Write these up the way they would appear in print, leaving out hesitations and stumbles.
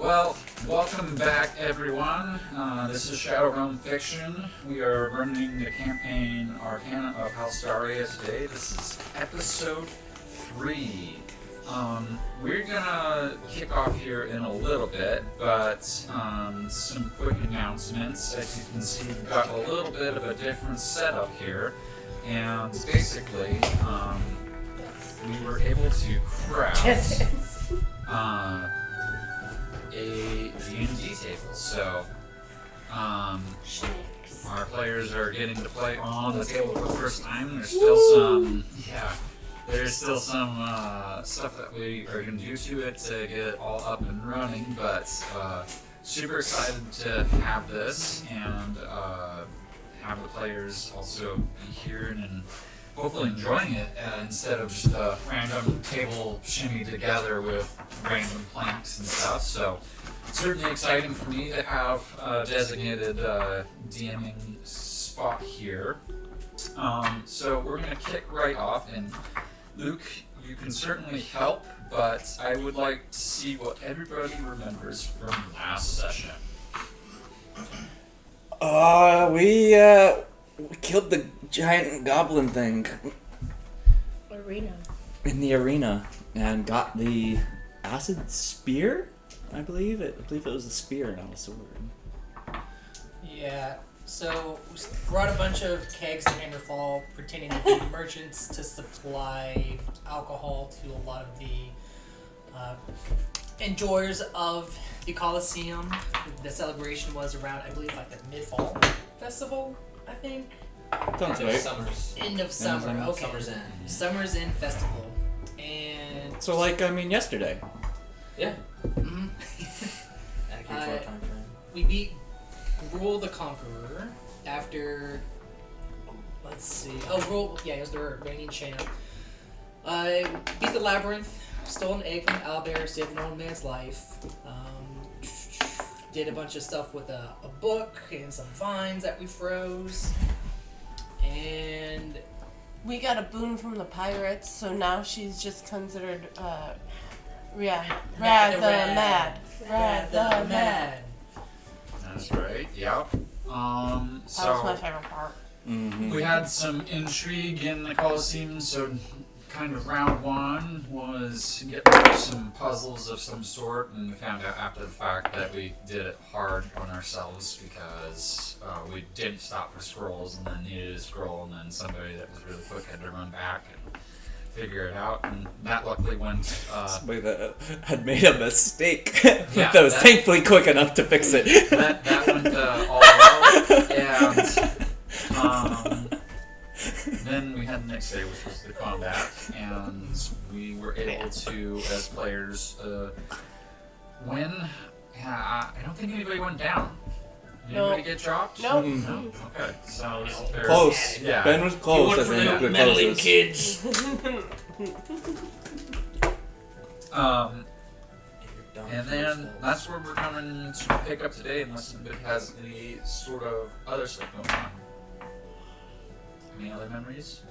Well, welcome back, everyone. This is Shadowrealmfiction. We are running the campaign Arcana of Alstaria today. This is episode 3. We're gonna kick off here in a little bit, but some quick announcements. As you can see, we've got a little bit of a different setup here, and basically, we were able to craft a D&D table. So, our players are getting to play on the table for the first time. There's still some stuff that we are going to do to it to get it all up and running, but super excited to have this and have the players also be here and hopefully enjoying it instead of just a random table shimmy together with random planks and stuff. So certainly exciting for me to have a designated DMing spot here. So we're going to kick right off, and Luke, you can certainly help, but I would like to see what everybody remembers from last session. We killed the giant goblin thing in the arena and got the acid spear. I believe it was a spear, not a sword. Yeah. So we brought a bunch of kegs to Hammerfall, pretending to be merchants to supply alcohol to a lot of the enjoyers of the Colosseum. The celebration was around, I believe, like the mid-fall festival, I think. Sounds right. End of summer. Okay. Summer's End. Summer's End Festival. And So, yesterday. Yeah. Mhm. Accurate short time frame. We beat Gruul the Conqueror after, let's see, he was the reigning champ. Beat the Labyrinth, stole an egg from Owlbear, saved an old man's life. Did a bunch of stuff with a book and some vines that we froze. And we got a boon from the pirates, so now she's just considered, rather mad. That's right, yep. That was my favorite part. Mm-hmm. We had some intrigue in the Colosseum, so kind of round 1 was get some puzzles of some sort, and we found out after the fact that we did it hard on ourselves because we didn't stop for scrolls and then needed a scroll, and then somebody that was really quick had to run back and figure it out, and that luckily went... Somebody that had made a mistake, Yeah, that was thankfully quick enough to fix it. That went all well, and then we had the next day, which was the combat, and we were able to, as players, win. Yeah, I don't think anybody went down. Did anybody get dropped? Nope. No? Okay, so it was very... Close. Yeah. Ben was close, I think. The meddling closest. kids. And then that's where we're coming to pick up today, unless anybody has any sort of other stuff going on. Any other memories?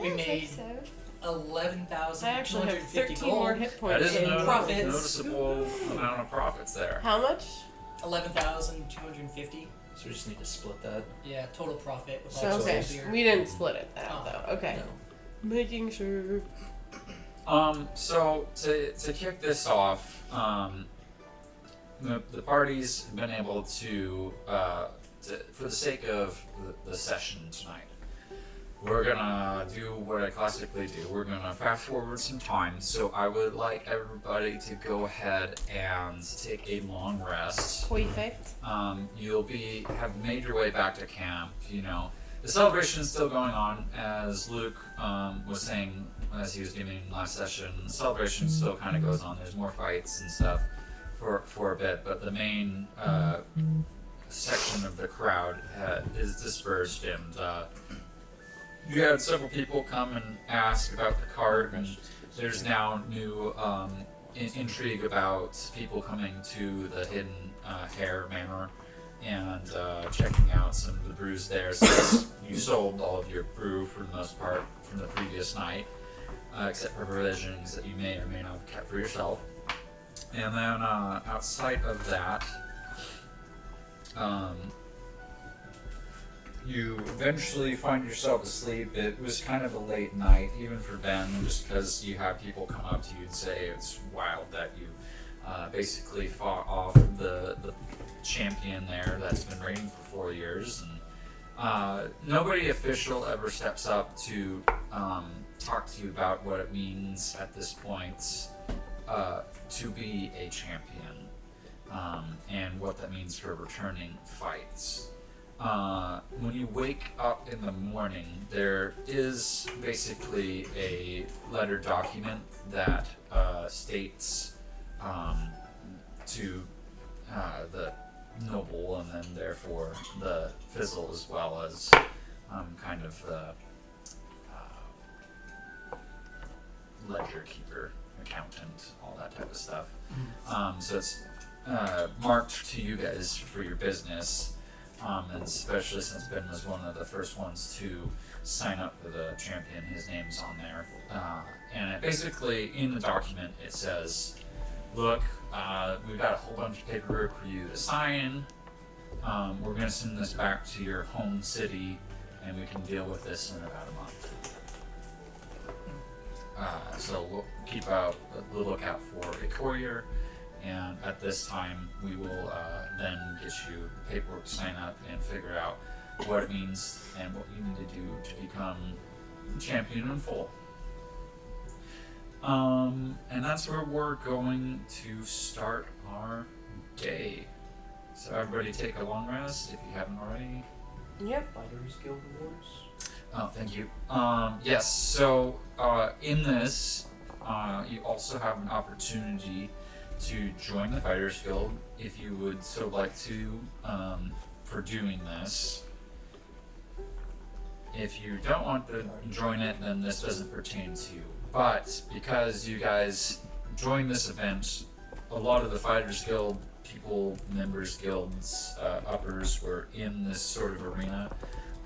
We made 11,250 I actually have 13 gold. more hit That points. is a profits. noticeable amount of profits there. How much? 11,250. So we just need to split that. Yeah, total profit with all Okay, the beer. we didn't split it Oh. though. Okay. No. Making sure. So to kick this off, the party's been able to for the sake of the session tonight, we're gonna do what I classically do. We're gonna fast forward some time. So I would like everybody to go ahead and take a long rest. Perfect. You'll have made your way back to camp. You know, the celebration is still going on, as Luke was saying as he was doing last session. The celebration still kind of goes on. There's more fights and stuff for a bit, but the main section of the crowd is dispersed, and you had several people come and ask about the cart, and there's now new intrigue about people coming to the Hidden Hair Manor and checking out some of the brews there, since you sold all of your brew for the most part from the previous night, except for provisions that you may or may not have kept for yourself. And then outside of that, you eventually find yourself asleep. It was kind of a late night, even for Ben, just because you have people come up to you and say it's wild that you basically fought off the champion there that's been reigning for 4 years. And nobody official ever steps up to talk to you about what it means at this point to be a champion, and what that means for returning fights. When you wake up in the morning, there is basically a letter document that states to the noble, and then therefore the fizzle, as well as kind of the ledger keeper, accountant, all that type of stuff. So it's marked to you guys for your business. And especially since Ben was one of the first ones to sign up for the champion, his name's on there. And it basically, in the document, it says, look, we've got a whole bunch of paperwork for you to sign. We're going to send this back to your home city, and we can deal with this in about a month. So we'll keep the lookout for a courier. And at this time, we will then get you paperwork to sign up and figure out what it means and what you need to do to become champion in full. And that's where we're going to start our day. So everybody take a long rest if you haven't already. Yep. Fighters Guild Awards. Oh, thank you. Yes, so in this, you also have an opportunity to join the Fighters Guild if you would so like to, for doing this. If you don't want to join it, then this doesn't pertain to you. But because you guys joined this event, a lot of the Fighters Guild people, members, guilds, uppers were in this sort of arena.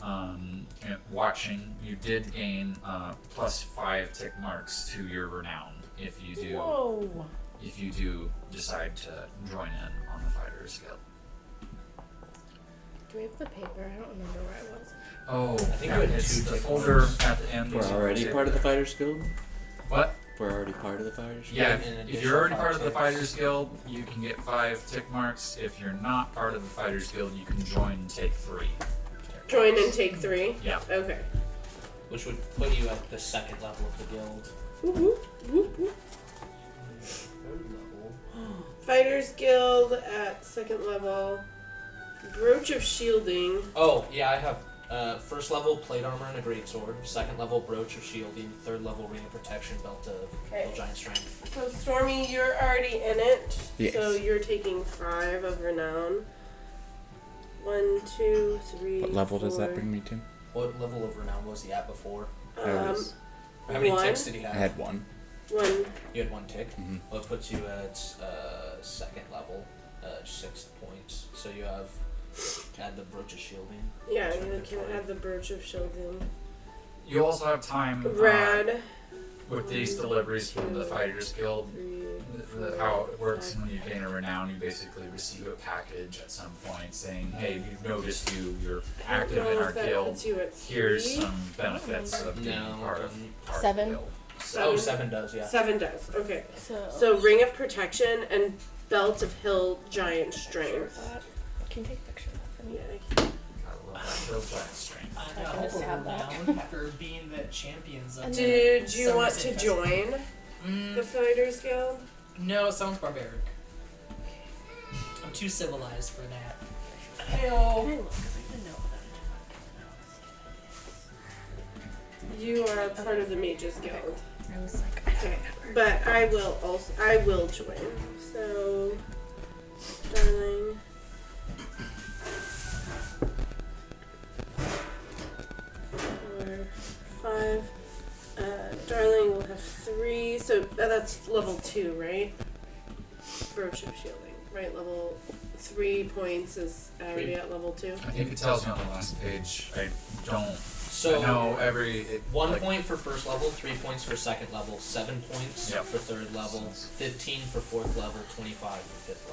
And watching, you did gain +5 tick marks to your renown if you do. Whoa. If you do decide to join in on the Fighters Guild. Do we have the paper? I don't remember where I was. Oh, I think yeah, we had it's 2 the tick folder marks. at the end. We're already part of the Fighters Guild? What? We're already part of the Fighters Guild? Yeah, An if additional you're already 5 part of the ticks. Fighters Guild, you can get 5 tick marks. If you're not part of the Fighters Guild, you can join and take 3. Join and take 3? Yeah. Okay. Which would put you at the 2nd level of the guild. Whoop, whoop, whoop, whoop. 3rd level. Fighters Guild at 2nd level. Brooch of Shielding. Oh, yeah, I have 1st level plate armor and a greatsword. 2nd level brooch of shielding. 3rd level ring of protection, belt of Okay. giant strength. So Stormy, you're already in it. Yes. So you're taking 5 of renown. 1, 2, 3. What level does that 4. bring me to? What level of renown was he at before? I was- How many 1. ticks did he have? I had 1. 1. You had 1 tick. Mhm. Well, it puts you at 2nd level, 6 points. So you have add the brooch of shielding. Yeah, So you good can point. add the Brooch of Shielding. You also have time Rad. with these deliveries from the 2, Fighters Guild. 3, How it works 5. when you gain a renown, you basically receive a package at some point saying, hey, we've noticed you're I active don't know in if our that guild. puts you at Here's 3. some benefits of being No, part of doesn't. our 7. guild. Oh, 7. 7 does, yeah. 7 does. Okay. So, So Ring of Protection and Belt of Hill Giant Strength. Can you take a picture of that for me? Yeah, I can. I love that kill giant strength. I I got can just over have that. renown after being the champions of And the Did you Somerset want to Festival. join the Mm, Fighters Guild? no, sounds barbaric. I'm too civilized for that. Can I look? 'Cause I didn't know what You are part of the Mages Guild. I was like, I don't Okay. remember. But I will join. So, darling. Four, 5. Darling will have 3. So that's level 2, right? Brooch of Shielding, right? Level 3 points is already at level 2. I think it tells you on the last page. I don't So I know every 1 like, point for first level, 3 points for second level, 7 points Yep. for third level, 15 for fourth level, 25 for fifth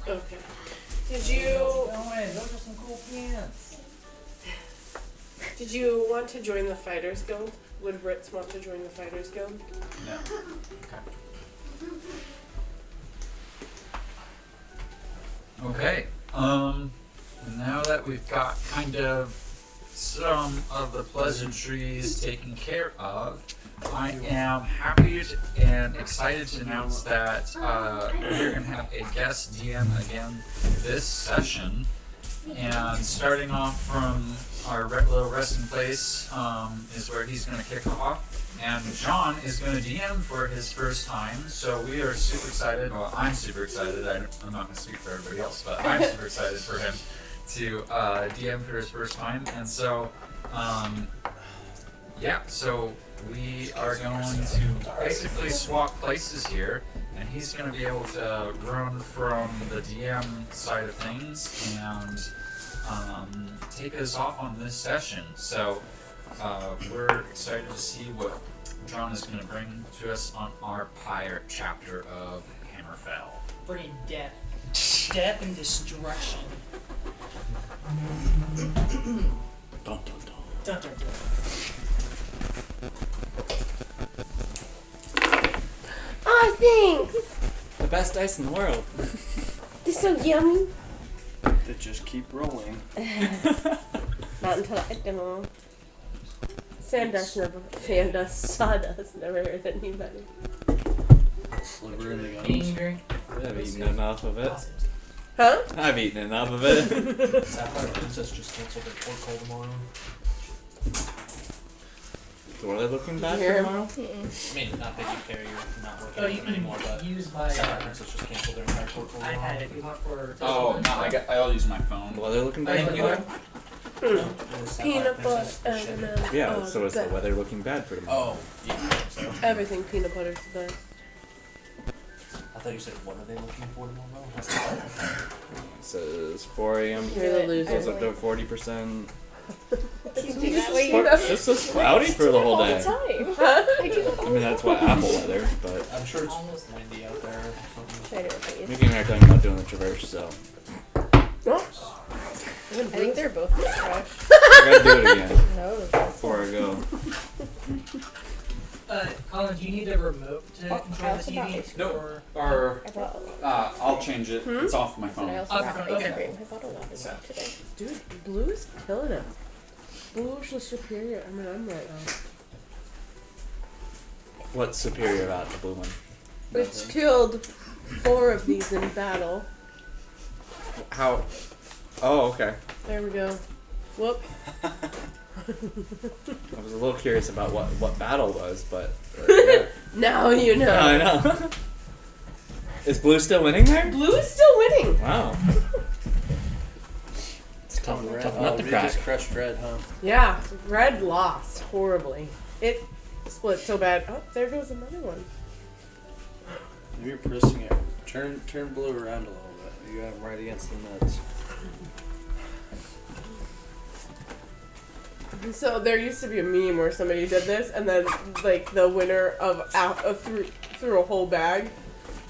level. Okay. Did you Those are some cool pants. did you want to join the Fighters Guild? Would Ritz want to join the Fighters Guild? No. Okay. Now that we've got kind of some of the pleasantries taken care of, I am happy and excited to announce that we're going to have a guest DM again this session. And starting off from our little resting place is where he's going to kick off. And John is going to DM for his first time, so we are super excited. Well, I'm super excited. I'm not going to speak for everybody else, but I'm super excited for him to DM for his first time. And so, yeah, so we are going to basically swap places here, and he's going to be able to run from the DM side of things and take us off on this session. So we're excited to see what John is going to bring to us on our pirate chapter of Hammerfell. Bringing death. Death and destruction. Dun, dun, dun. Dun, dun, dun. Oh, thanks! The best dice in the world. They're so yummy. They just keep rolling. Not until I don't know. Sawdust never hurt anybody. Sliver in the Being gums. drink. I've eaten enough of it. Huh? I've eaten enough of it. Sapphire Princess just canceled their port call tomorrow. So are they looking back Here. tomorrow? I mean, not that you care, you're not working Oh, with you them can anymore, but use my Sapphire Princess just canceled their entire port call tomorrow. iPad if you want for. Oh, no, I'll use my phone. Well, they're looking back Thank you. tomorrow? The Sapphire Peanut Princess butter was shitty. M&M. Yeah, Oh, so is the that- weather looking bad for tomorrow? Oh, yeah. So. Everything peanut butter's the best. I thought you said, what are they looking for tomorrow? It says 4 a.m. You're the loser. Goes up to 40%. That This is cloudy for the whole day. Huh? I mean, that's what Apple weather, but I'm sure it's almost windy out there or something. Mickey and I are talking about doing the traverse, so I think they're both fresh. I gotta do it again No. before I go. Colin, do you need a remote to Oh, control I the also TV? No, Or... or I brought. I'll change it. It's off my And I phone. also Oh, brought ice okay. cream. I bought a lot of stuff today. Dude, blue is killing it. Blue is the superior M&M right now. What's superior about the blue one? It's killed 4 of these in battle. How? Oh, okay. There we go. Whoop. I was a little curious about what battle was, but yeah. Now you know. I know. Is blue still winning there? Blue is still winning. Wow. It's tough, Red. tough Oh, nut to we crack. just crushed red, huh? Yeah, red lost horribly. It split so bad. Oh, there goes another one. Maybe you're pressing it. Turn blue around a little bit. You got him right against the nuts. So there used to be a meme where somebody did this, and then like the winner of through a whole bag,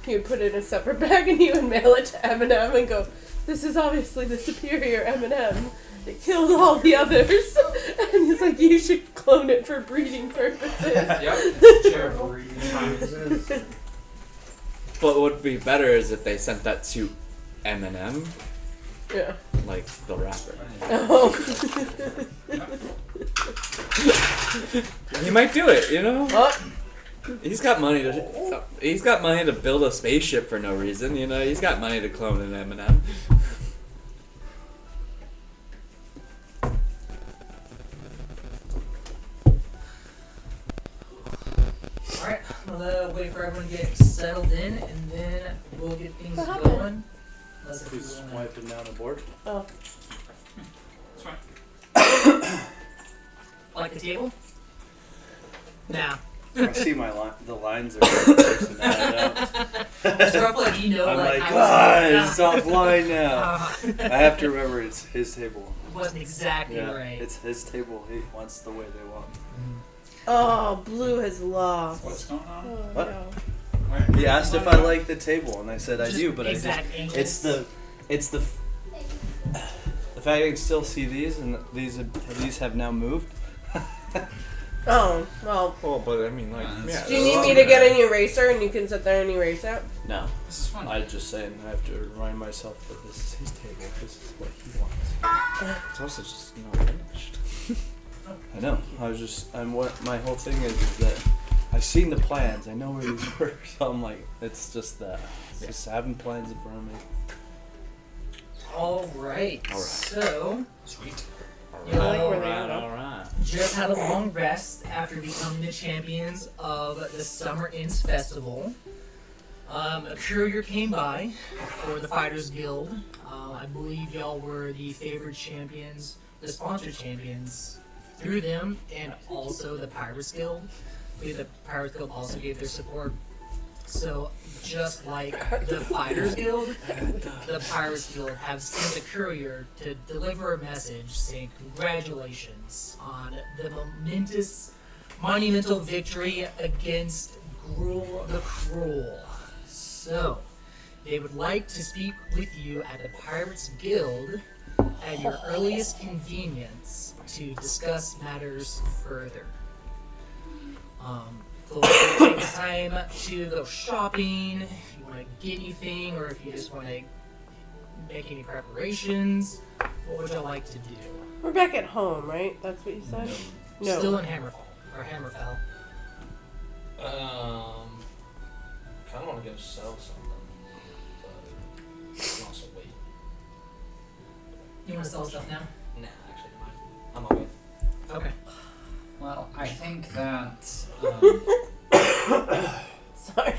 he would put it in a separate bag, and he would mail it to Eminem and go, "This is obviously the superior Eminem. It killed all the others." And he's like, "You should clone it for breeding purposes." Yep, it's terrible. But what would be better is if they sent that to Eminem, Yeah. like the rapper. Oh. He might do it, you know. Oh. He's got money to build a spaceship for no reason, you know. He's got money to clone an Eminem. Alright, we'll wait for everyone to get settled in, and then we'll get things What happened? going. Unless if you Who's wanna- wiping down the board? Oh. It's fine. Like the table? Nah. I see the lines are fixing that out. Rough, like, you know, I'm like, like, I God, was it's offline now. I have to remember it's his table. wasn't exactly Yeah, right. it's his table. He wants the way they want. Oh, Blue has lost. What's going Oh, on? What? no. Where? He asked if I like the table, and I said I Just do, but exact angles. it's the fact I can still see these, and these have now moved. Oh, well. Well, but I mean, like, Yeah, Do you need me to get an eraser and you can sit there and erase it? No, This is fun. I just saying I have to remind myself that this is his table. This is what he wants. It's also just not finished. I know. My whole thing is that I've seen the plans. I know where these were. So I'm like, it's just that. Just having plans in front of me. All right. So, Sweet. you know, Alright. just had a long rest after becoming the champions of the Summer Inns Festival. A courier came by for the Fighters Guild. I believe y'all were the favored champions, the sponsored champions through them, and also the Pirates Guild. I believe the Pirates Guild also gave their support. So, just like the Fighters Guild, the Pirates Guild have sent a courier to deliver a message saying congratulations on the monumental victory against Gruel the Cruel. So, they would like to speak with you at the Pirates Guild at your earliest convenience to discuss matters further. Feel free to take the time to go shopping, if you want to get anything, or if you just want to make any preparations. What would y'all like to do? We're back at home, right? That's what you said? No. Still in Hammerfall, or Hammerfell. Kind of want to go sell something, but I can also wait. You want to sell stuff now? Nah, actually, I'm okay. Okay. Well, I think that. Sorry.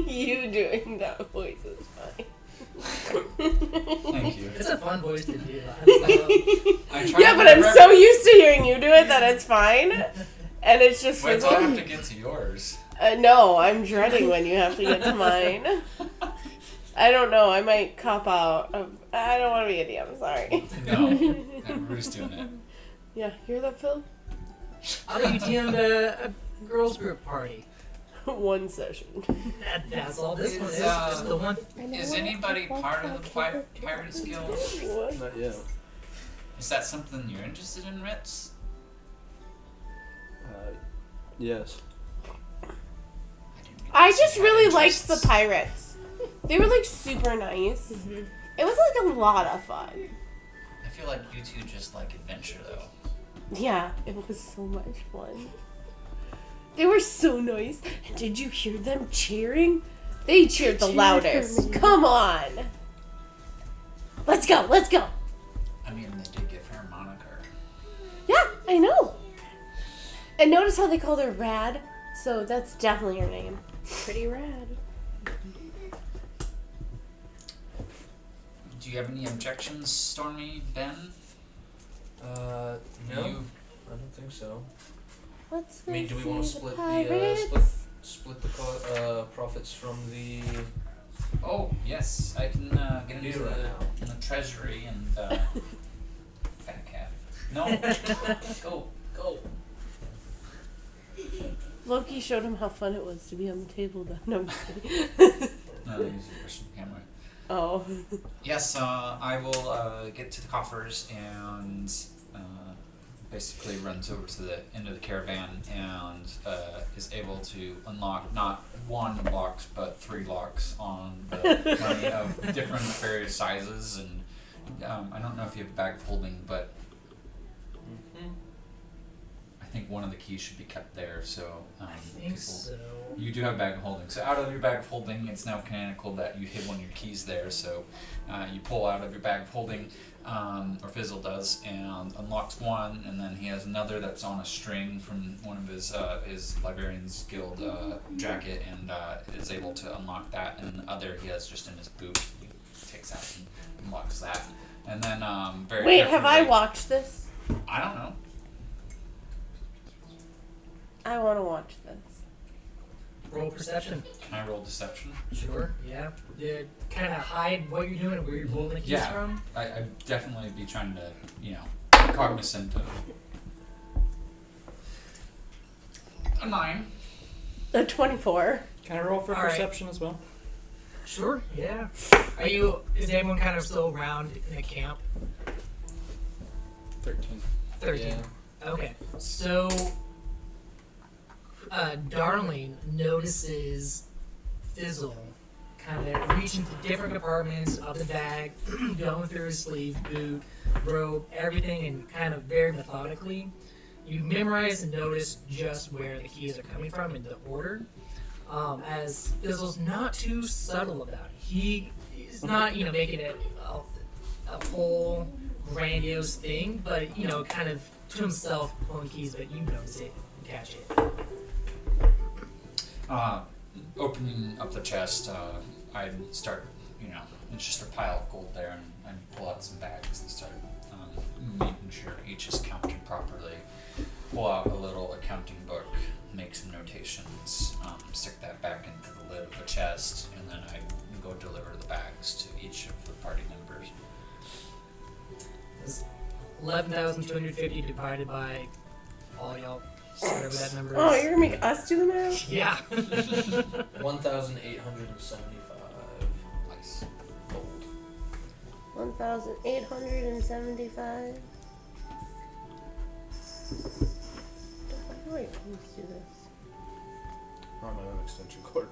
You doing that voice is fine. Thank you. It's a fun voice to do. I try Yeah, to but I'm remember- so used to hearing you do it that it's fine. And it's just Wait till I have fizzling. to get to yours. No, I'm dreading when you have to get to mine. I don't know. I might cop out. I don't want to be a DM. Sorry. No, everybody's doing it. Yeah, hear that, Phil? How do you DM'd a girls group party? One session. That's all this one is. Is, Just the one. Is anybody part of the Pirates Guild? What? Not yet. Is that something you're interested in, Ritz? Yes. I just really liked the pirates. They were like super nice. Mm-hmm. It was like a lot of fun. I feel like you two just like adventure, though. Yeah, it was so much fun. They were so nice. And did you hear them cheering? They cheered the cheered loudest. for me. Come on. Let's go, let's go. I mean, they did give her a moniker. Yeah, I know. And notice how they called her Rad. So that's definitely her name. Pretty rad. Do you have any objections, Stormy, Ben? No, You- I don't think so. Let's I mean, do we want to see split pirates. split the profits from the Oh, yes, I can get into deal right now? the treasury and fat cat. No, go. Loki showed him how fun it was to be on the table, though. No, I'm kidding. No, use your personal camera. Oh. Yes, I will get to the coffers and basically runs over to the end of the caravan and is able to unlock not one box but 3 locks on the money of different various sizes. And I don't know if you have a bag of holding, but I think one of the keys should be kept there. So I think so. you do have a bag of holding. So out of your bag of holding, it's now canonical that you hid one of your keys there. So you pull out of your bag of holding, or Fizzle does, and unlocks one, and then he has another that's on a string from one of his Librarian's Guild jacket, and is able to unlock that. And the other he has just in his boot. He takes out and unlocks that. And then very Wait, have I carefully- watched this? I don't know. I want to watch this. roll perception. Can I roll deception? Sure. Yeah. To kind of hide what you're doing and where you're pulling the keys Yeah. from. I'd definitely be trying to, cognizant of. A 9. A 24. Can I roll for All right. perception as well? Sure. Yeah. Is everyone kind of still around in the camp? 13. 13. Yeah. Okay. So, Darling notices Fizzle kind of reaching to different compartments of the bag, going through his sleeve, boot, robe, everything, and kind of very methodically. You memorize and notice just where the keys are coming from in the order. As Fizzle's not too subtle about it. He is not, making it a whole grandiose thing, but, kind of to himself pulling keys, but you notice it and catch it. Opening up the chest, I'd start, it's just a pile of gold there, and I'd pull out some bags and start making sure each is counted properly. Pull out a little accounting book, make some notations, stick that back into the lid of the chest, and then I'd go deliver the bags to each of the party members. 11,250 divided by all y'all, whatever that number is. Oh, you're gonna make us do the math? Yeah. 1,875 Nice. gold. 1,875. Wait, let's do this. Run my own extension cord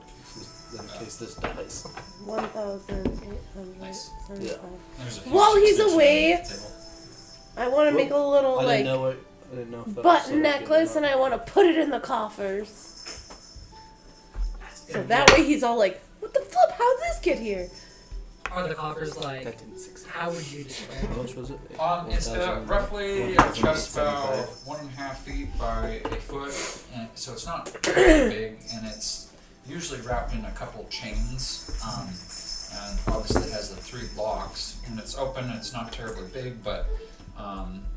in case this dies. 1,875. There's a few While he's extensions away, on the table. I want to make a little I like didn't know if that was button necklace, and I want to put it in the coffers. So that way he's all like, "What the flip? How'd this get here?" Are the coffers That like, didn't succeed. how would you describe How it? much was it? It's 1,000 roughly a chest about 1,075. 1.5 feet by a foot, and so it's not very big, and it's usually wrapped in a couple chains, and obviously has the 3 locks. When it's open, it's not terribly big, but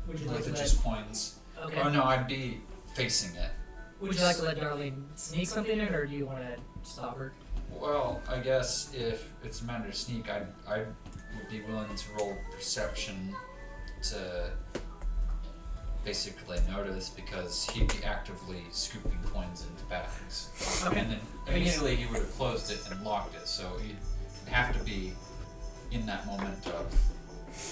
Would you like with to it let, just coins. okay. Oh no, I'd be facing it. Would you like to let Darlene sneak something in, or do you want to stop her? Well, I guess if it's a matter of sneak, I would be willing to roll perception to basically notice, because he'd be actively scooping coins into bags. Okay. And then immediately he would have closed it and locked it, so he'd have to be in that moment of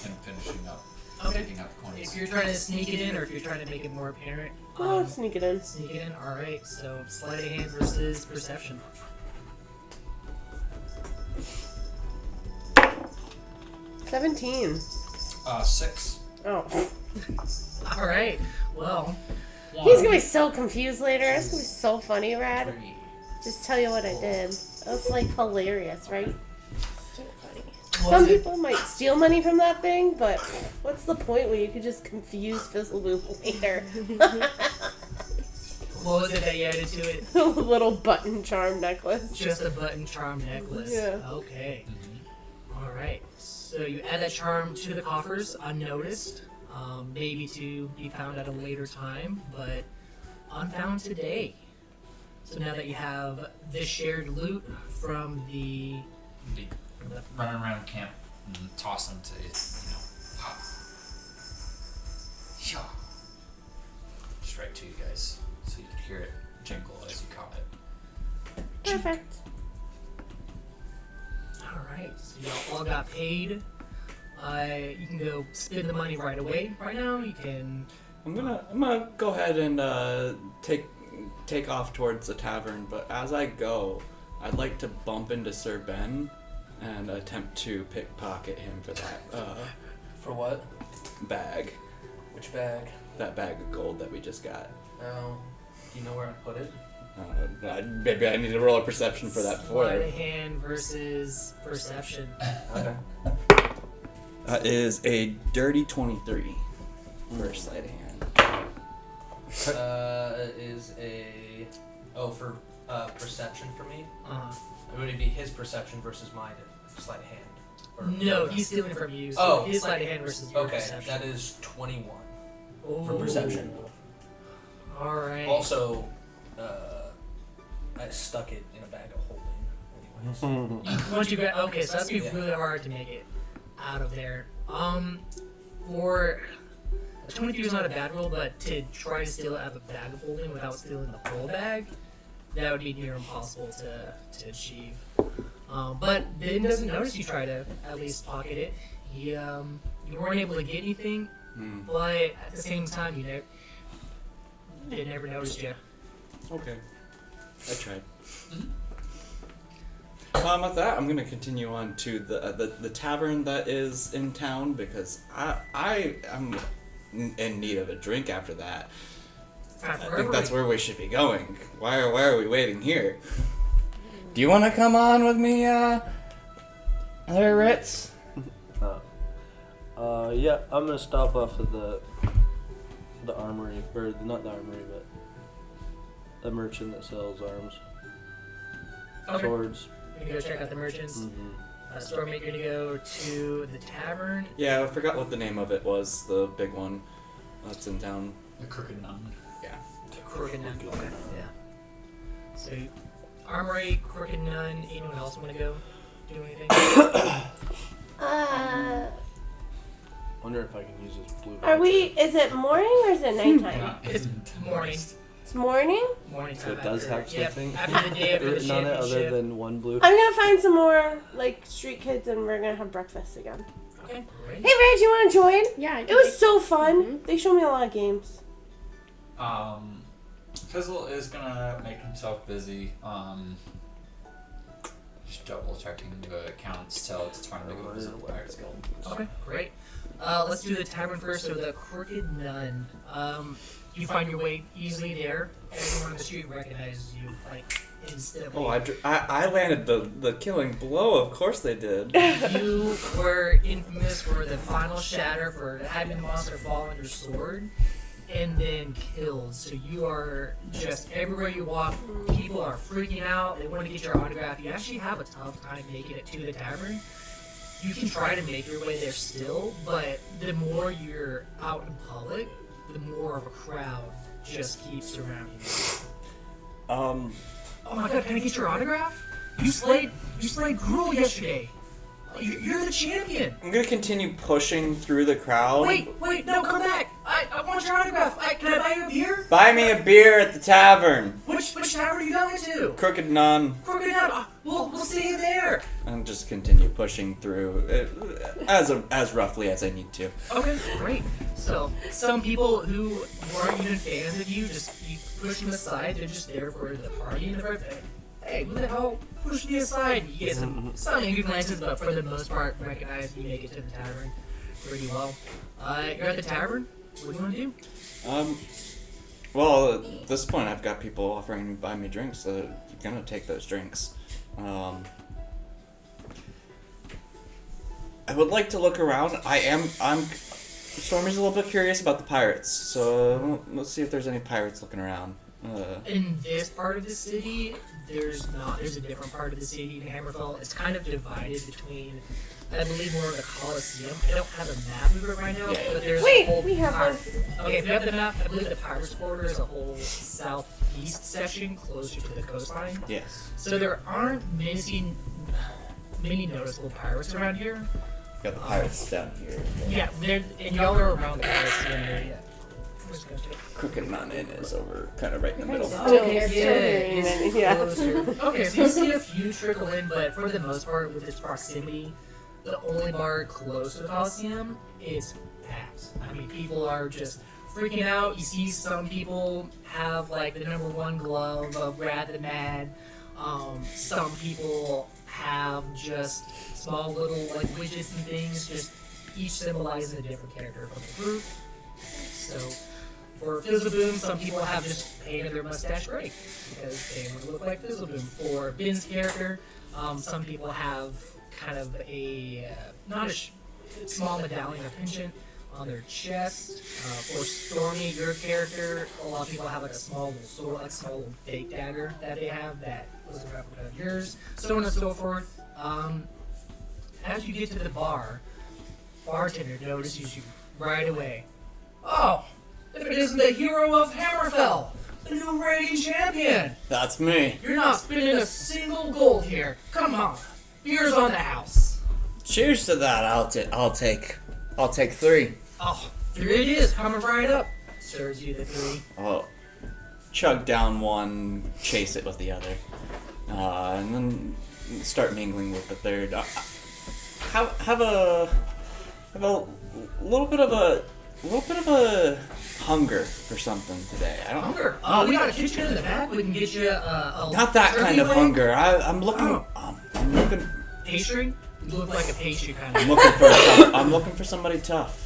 him finishing up, Okay. picking up coins. If you're trying to sneak it in, or if you're trying to make it more apparent, Oh, sneak it in. sneak it in. All right. So sleight of hand versus perception. 17. 6. Oh, All right. Well, he's gonna be so confused later. It's gonna be so funny, Rad. 3. Just tell you what I did. That's like hilarious, right? So funny. Some people might steal money from that thing, but what's the point when you could just confuse Fizzleboom later? What was it that you added to it? A little button charm necklace. Just a button charm necklace. Yeah. Okay. All right. So you add that charm to the coffers unnoticed, maybe to be found at a later time, but unfound today. So now that you have this shared loot from the Be running around camp and toss them to, pop. Yeah. Just right to you guys, so you could hear it jingle as you caught it. Perfect. all right, so y'all all got paid. You can go spend the money right away. Right now, you can. I'm gonna go ahead and take off towards the tavern, but as I go, I'd like to bump into Sir Ben and attempt to pickpocket him for that For what? bag. Which bag? That bag of gold that we just got. Oh. Do you know where I put it? Maybe I need to roll a perception for that before. Sleight of hand versus perception. Okay. That is a dirty 23 for sleight of hand. It is a... Oh, for perception for me? Would it be his perception versus my sleight of hand? Or No, he's stealing it from you. So Oh. his sleight of hand versus your Okay, perception. that is 21 for Ooh. perception. All right. Also, I stuck it in a bag of holding. Anyways. Once you get okay, so that's gonna be really hard to make it out of there. For a 23 is not a bad roll, but to try to steal it out of a bag of holding without stealing the whole bag, that would be near impossible to achieve. But Ben doesn't notice you try to at least pocket it. You weren't able to get anything, but at the same time, they never noticed you. Okay. I tried. With that, I'm gonna continue on to the tavern that is in town because I am in need of a drink after that. I think that's where we should be going. Why are we waiting here? Do you want to come on with me, there, Ritz? Yeah, I'm gonna stop off at the armory, or not the armory, but the merchant that sells arms, swords. You go check out the merchants. Stormmaker, you're gonna go to the tavern. Yeah, I forgot what the name of it was. The big one that's in town. The Crooked Nun. Yeah. Crooked Nun. Okay. Yeah. So, Armory, Crooked Nun. Anyone else want to go do anything? Wonder if I can use this blue. Are we? Is it morning or is it nighttime? It's morning. It's morning. Morning So time. it does have Yep, something after the day after the written on it other championship. than one blue. I'm gonna find some more like street kids and we're gonna have breakfast again. Okay, great. Hey Reg, you wanna join? Yeah, I It was so fun. They showed me a lot of games. Fizzle is gonna make himself busy. Just double checking the accounts till it's time to go visit the Pirates Guild. Okay, great. Let's do the tavern first. So the Crooked Nun. You find your way easily there. Everyone on the street recognizes you, like, instantly. Oh, I landed the killing blow. Of course they did. You were infamous for the final shatter, for having the monster fall on your sword, and then killed. So you are just everywhere you walk, people are freaking out. They want to get your autograph. You actually have a tough time making it to the tavern. You can try to make your way there still, but the more you're out in public, the more of a crowd just keeps surrounding you. Oh my god, can I get your autograph? You slayed Gruel yesterday. You're the champion. I'm gonna continue pushing through the crowd. Wait, no, come back. I want your autograph. Can I buy you a beer? Buy me a beer at the tavern. Which tavern are you going to? Crooked Nun. Crooked Nun. We'll see you there. And just continue pushing through as roughly as I need to. Okay, great. So some people who weren't even fans of you you push them aside. They're just there for the party and the birthday. Hey, who the hell pushed me aside? You get some angry glances, but for the most part, recognize you make it to the tavern pretty well. You're at the tavern. What do you want to do? Well, at this point, I've got people offering to buy me drinks, so I'm gonna take those drinks. I would like to look around. Stormy's a little bit curious about the pirates, so let's see if there's any pirates looking around. In this part of the city, there's not. There's a different part of the city in Hammerfell. It's kind of divided between, I believe, more of the Colosseum. I don't have a map of it right now, but there's a whole. We have one. Okay, if you have the map, I believe the Pirates Quarter is a whole southeast section closer to the coastline. Yes. So there aren't many noticeable pirates around here. Got the pirates down here. Yeah, and y'all are around the Colosseum area. Crooked Nun Inn is over, kind of right in the middle. Yeah. Okay, so you see a few trickle in, but for the most part, with its proximity, the only bar close to the Coliseum is packed. I mean, people are just freaking out. You see some people have, like, the #1 glove of Brad the Mad. Some people have just small little, like, widgets and things, just each symbolizing a different character from the group. So, for Fizzleboom, some people have just painted their mustache gray because they want to look like Fizzleboom. For Ben's character, some people have kind of a not a small medallion or penchant on their chest. For Stormy, your character, a lot of people have like a small little sword, like a small little fake dagger that they have that was a replica of yours, so on and so forth. As you get to the bar, bartender notices you right away. Oh, if it isn't the hero of Hammerfell, the new reigning champion. That's me. You're not spending a single gold here. Come on, beer's on the house. Cheers to that. I'll take 3. Oh, here it is, coming right up. Serves you the 3. I'll chug down one, chase it with the other, and then start mingling with the third. Have a little bit of a hunger for something today. I don't. Hunger? We got a kitchen in the back. We can get you a Not that kind of turkey leg. hunger. I'm looking. I'm looking. Pastry? You look like a pastry kind of. I'm looking for somebody tough.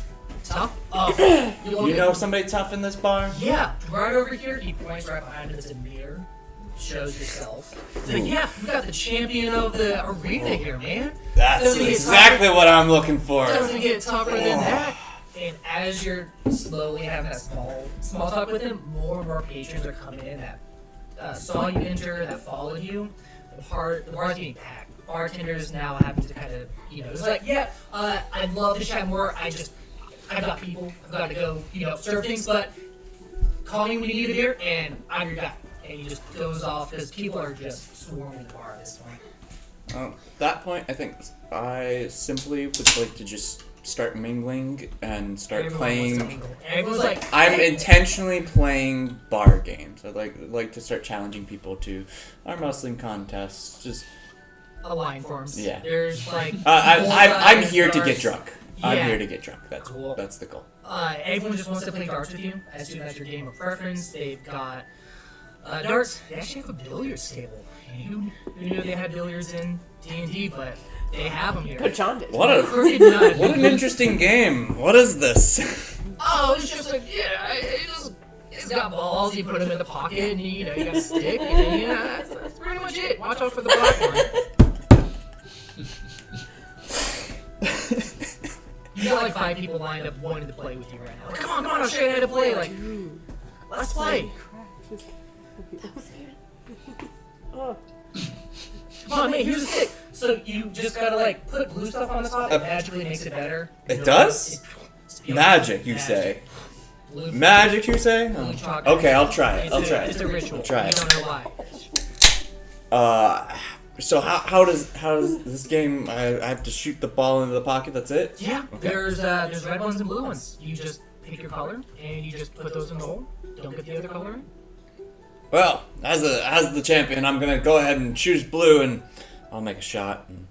Tough? Oh, You know somebody tough in this bar? Yeah, right over here. He points right behind him. It's a mirror. Shows yourself. It's like, yeah, we got the champion of the arena here, man. That's Doesn't get exactly what I'm looking for. Doesn't get tougher than that. And as you're slowly having that small talk with him, more and more patrons are coming in that saw you enter, that followed you. The bar's getting packed. Bartenders now having to kind of, it's like, yeah, I'd love to chat more. I've got people. I've got to go, serve things, but call me when you need a beer, and I'm your guy. And he just goes off because people are just swarming the bar at this point. At that point, I think I simply would like to just start mingling and start Everyone playing. wants to mingle. Everyone's like, I'm hey. intentionally playing bar games. I'd like to start challenging people to arm wrestling contests. Just A line forms. Yeah. There's like. I'm here to get darts. drunk. I'm Yeah. here to get drunk. Cool. That's the goal. Everyone just wants to play darts with you. As soon as your game of preference, they've got darts. They actually have a billiards table. Who knew they had billiards in D&D? But they have them here. But John did. What Freaking nuts. an interesting game. What is this? Oh, it's just like, it's got balls. You put them in the pocket, and you got a stick, and then, that's pretty much it. Watch out for the black one. You got like 5 people lined up wanting to play with you right now. Like, come on, I'll show you how to play. Like, let's play. Oh. Come on, mate, here's a stick. So you just gotta like put blue stuff on the top. It magically makes it better. It does? It's Magic, you Magic. say? Blue- Magic, you say? blue Oh. chocolate. Okay, I'll try it. It's a ritual. I'll try You it. don't know why. So how does this game? I have to shoot the ball into the pocket. That's it. Yeah, Okay. there's red ones and blue ones. You just pick your color and you just put those in the hole. Don't get the other color in. Well, as the champion, I'm gonna go ahead and choose blue, and I'll make a shot. And,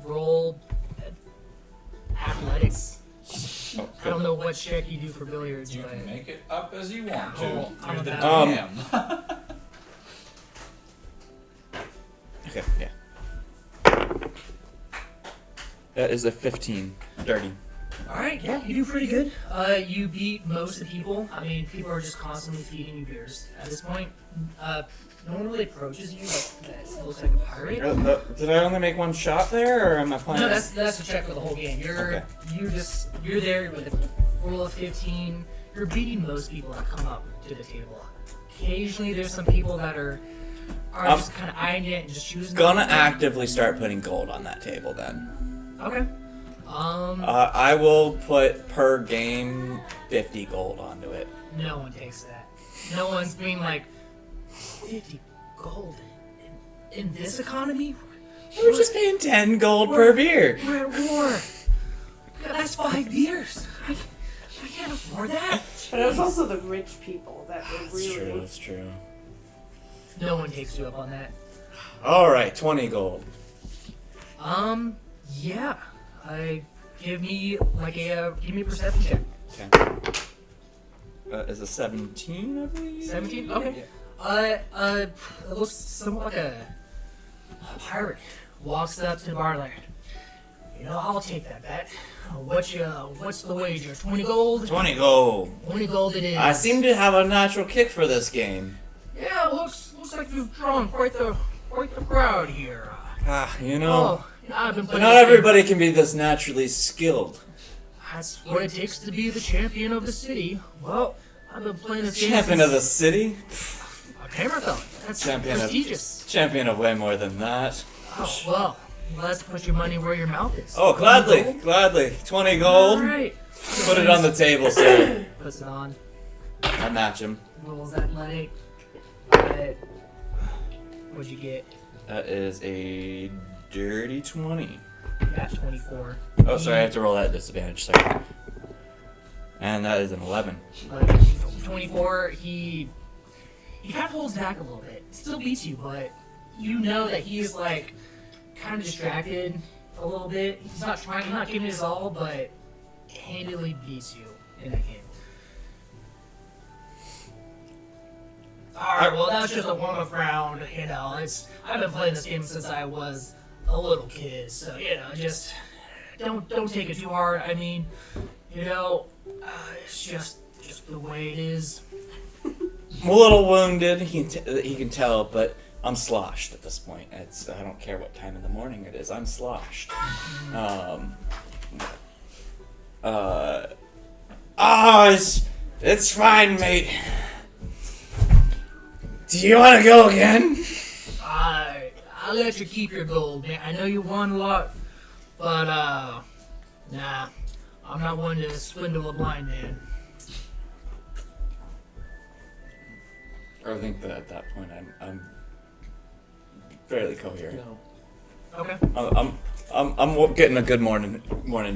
Roll athletics. oh, I don't know what check you do for billiards, You but can make it up as you want to. Oh, I'm You're the about- DM. Okay, yeah. That is a 15. Dirty. Alright, yeah, you do pretty good. You beat most of the people. I mean, people are just constantly feeding you beers. At this point, no one really approaches you that looks like a pirate. Did I only make one shot there, or am I playing? No, that's a check for the whole game. Okay. You're there with a roll of 15. You're beating most people that come up to the table. Occasionally, there's some people that are just kind of eyeing it and just choosing. Gonna actively start putting gold on that table then. Okay. I will put per game 50 gold onto it. No one takes that. No one's being like 50 gold in this economy. We're just paying 10 gold per beer. We're at war. Yeah, that's 5 beers. I can't afford that. But it was also the rich people that were really. That's true. No one takes you up on that. All right, 20 gold. Yeah. Give me a perception check. Okay. Is a 17, I believe? 17? Okay. It looks somewhat like a pirate. Walks up to the bar like, I'll take that bet. What's the wager? 20 gold? 20 gold. 20 gold it is. I seem to have a natural kick for this game. Yeah, looks like you've drawn quite the crowd here. I've been playing Not this game. everybody can be this naturally skilled. That's what it takes to be the champion of the city. Well, I've been playing this game Champion since of the city? a marathon. That's Champion of- prestigious. Champion of way more than that. Oh, well, let's put your money where your mouth is. Oh, gladly, gladly. 20 gold. All right. Put it on the table, sir. Puts it on. I match him. Rolls athletic. What'd you get? That is a dirty 20. You got 24. Oh, sorry, I have to roll that at disadvantage. Sorry. And that is an 11. 24. He kind of holds back a little bit. Still beats you, but you know that he's like kind of distracted a little bit. He's not trying, not giving his all, but handily beats you in that game. Alright, well that was just a warm-up round, you know, I've been playing this game since I was a little kid, so, you know, just don't take it too hard. I mean, you know, it's just the way it is. I'm a little wounded, he can tell, but I'm sloshed at this point. I don't care what time in the morning it is, I'm sloshed. It's fine, mate. Do you want to go again? I'll let you keep your gold, man. I know you won a lot, but, nah. I'm not one to swindle a blind man. I think that at that point I'm fairly coherent. No. Okay. I'm getting a good morning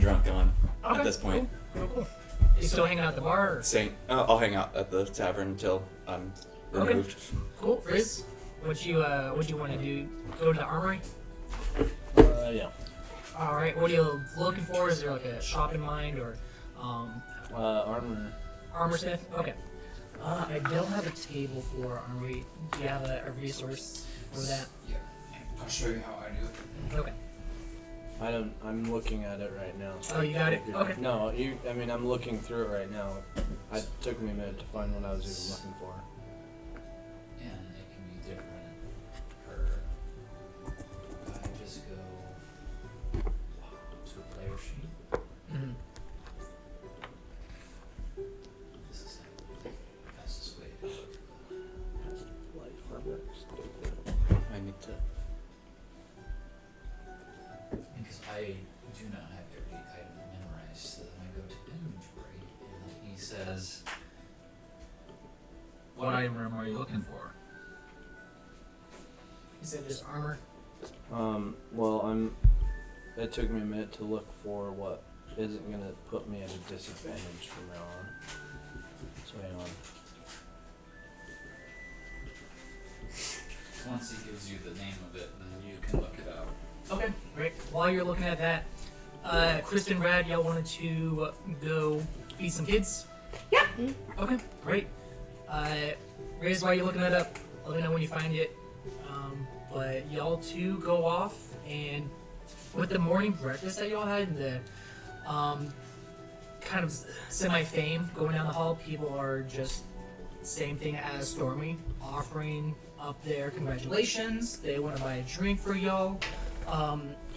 drunk on Okay, at this point. Cool. You still hanging out at the bar? Or? I'll hang out at the tavern until I'm removed. Cool. Riz, what you want to do? Go to the armory? Yeah. All right. What are you looking for? Is there like a shop in mind or Armor. armor smith? Okay. I don't have a table for armory. Do you have a resource for that? Yeah, I'll show you how I do it. Okay. I'm looking at it right now. Oh, you got it? Okay. No, I'm looking through it right now. It took me a minute to find what I was even looking for. And it can be different per. I just go to a player sheet. Mm-hmm. This is the fastest way to do I need to. because I do not have every item memorized, so then I go to inventory, and then he says, "What item are you looking for?" You said just armor. Well, it took me a minute to look for what isn't gonna put me at a disadvantage from now on. So hang on. Once he gives you the name of it, then you can look it up. Okay, great. While you're looking at that, Chris and Brad, y'all wanted to go feed some kids? Yeah. Okay, great. Riz, while you're looking that up, let me know when you find it. But y'all two go off, and with the morning breakfast that y'all had and the kind of semi-fame going down the hall, people are just same thing as Stormy, offering up their congratulations. They want to buy a drink for y'all.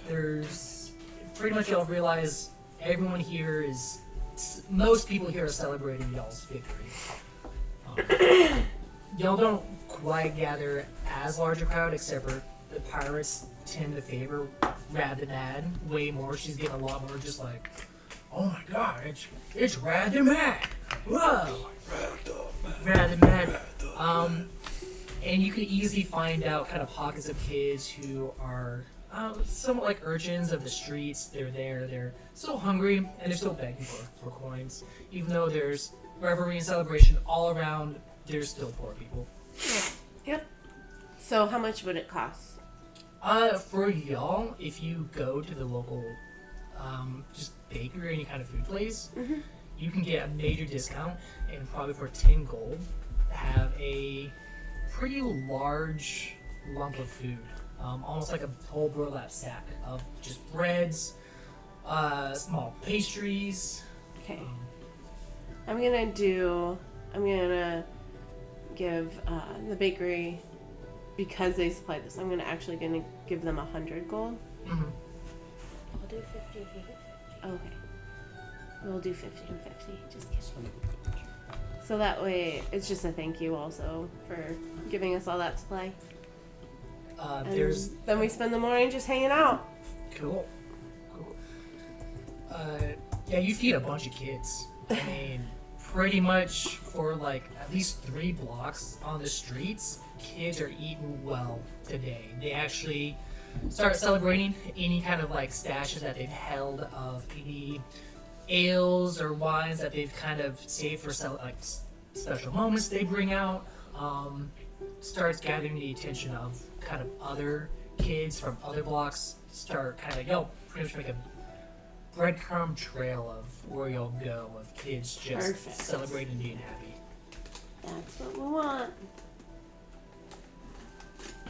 There's pretty much y'all realize everyone here is, most people here are celebrating y'all's victory. Y'all don't quite gather as large a crowd, except for the pirates tend to favor Rad the Mad way more. She's getting a lot more just like, oh my god, it's Rad the Mad. Whoa. Rad the Mad. And you can easily find out kind of pockets of kids who are somewhat like urchins of the streets. They're still hungry, and they're still begging for coins. Even though there's revelry and celebration all around, there's still poor people. Yep. So how much would it cost? For y'all, if you go to the local just bakery or any kind of food place, you can get a major discount, and probably for 10 gold, have a pretty large lump of food. Almost like a whole burlap sack of just breads, small pastries. Okay. I'm gonna give the bakery, because they supply this, I'm actually gonna give them 100 gold. Mm-hmm. I'll do 50 if you get 50. Okay. We'll do 50 and 50. Just kidding. So that way, it's just a thank you also for giving us all that supply. There's Then we spend the morning just hanging out. cool. Yeah, you feed a bunch of kids. I mean, pretty much for like at least 3 blocks on the streets, kids are eating well today. They actually start celebrating any kind of like stashes that they've held of any ales or wines that they've kind of saved for special moments they bring out. Starts gathering the attention of kind of other kids from other blocks. Start kind of pretty much make a breadcrumb trail of where you'll go of kids just Perfect. celebrating and being happy. That's what we want.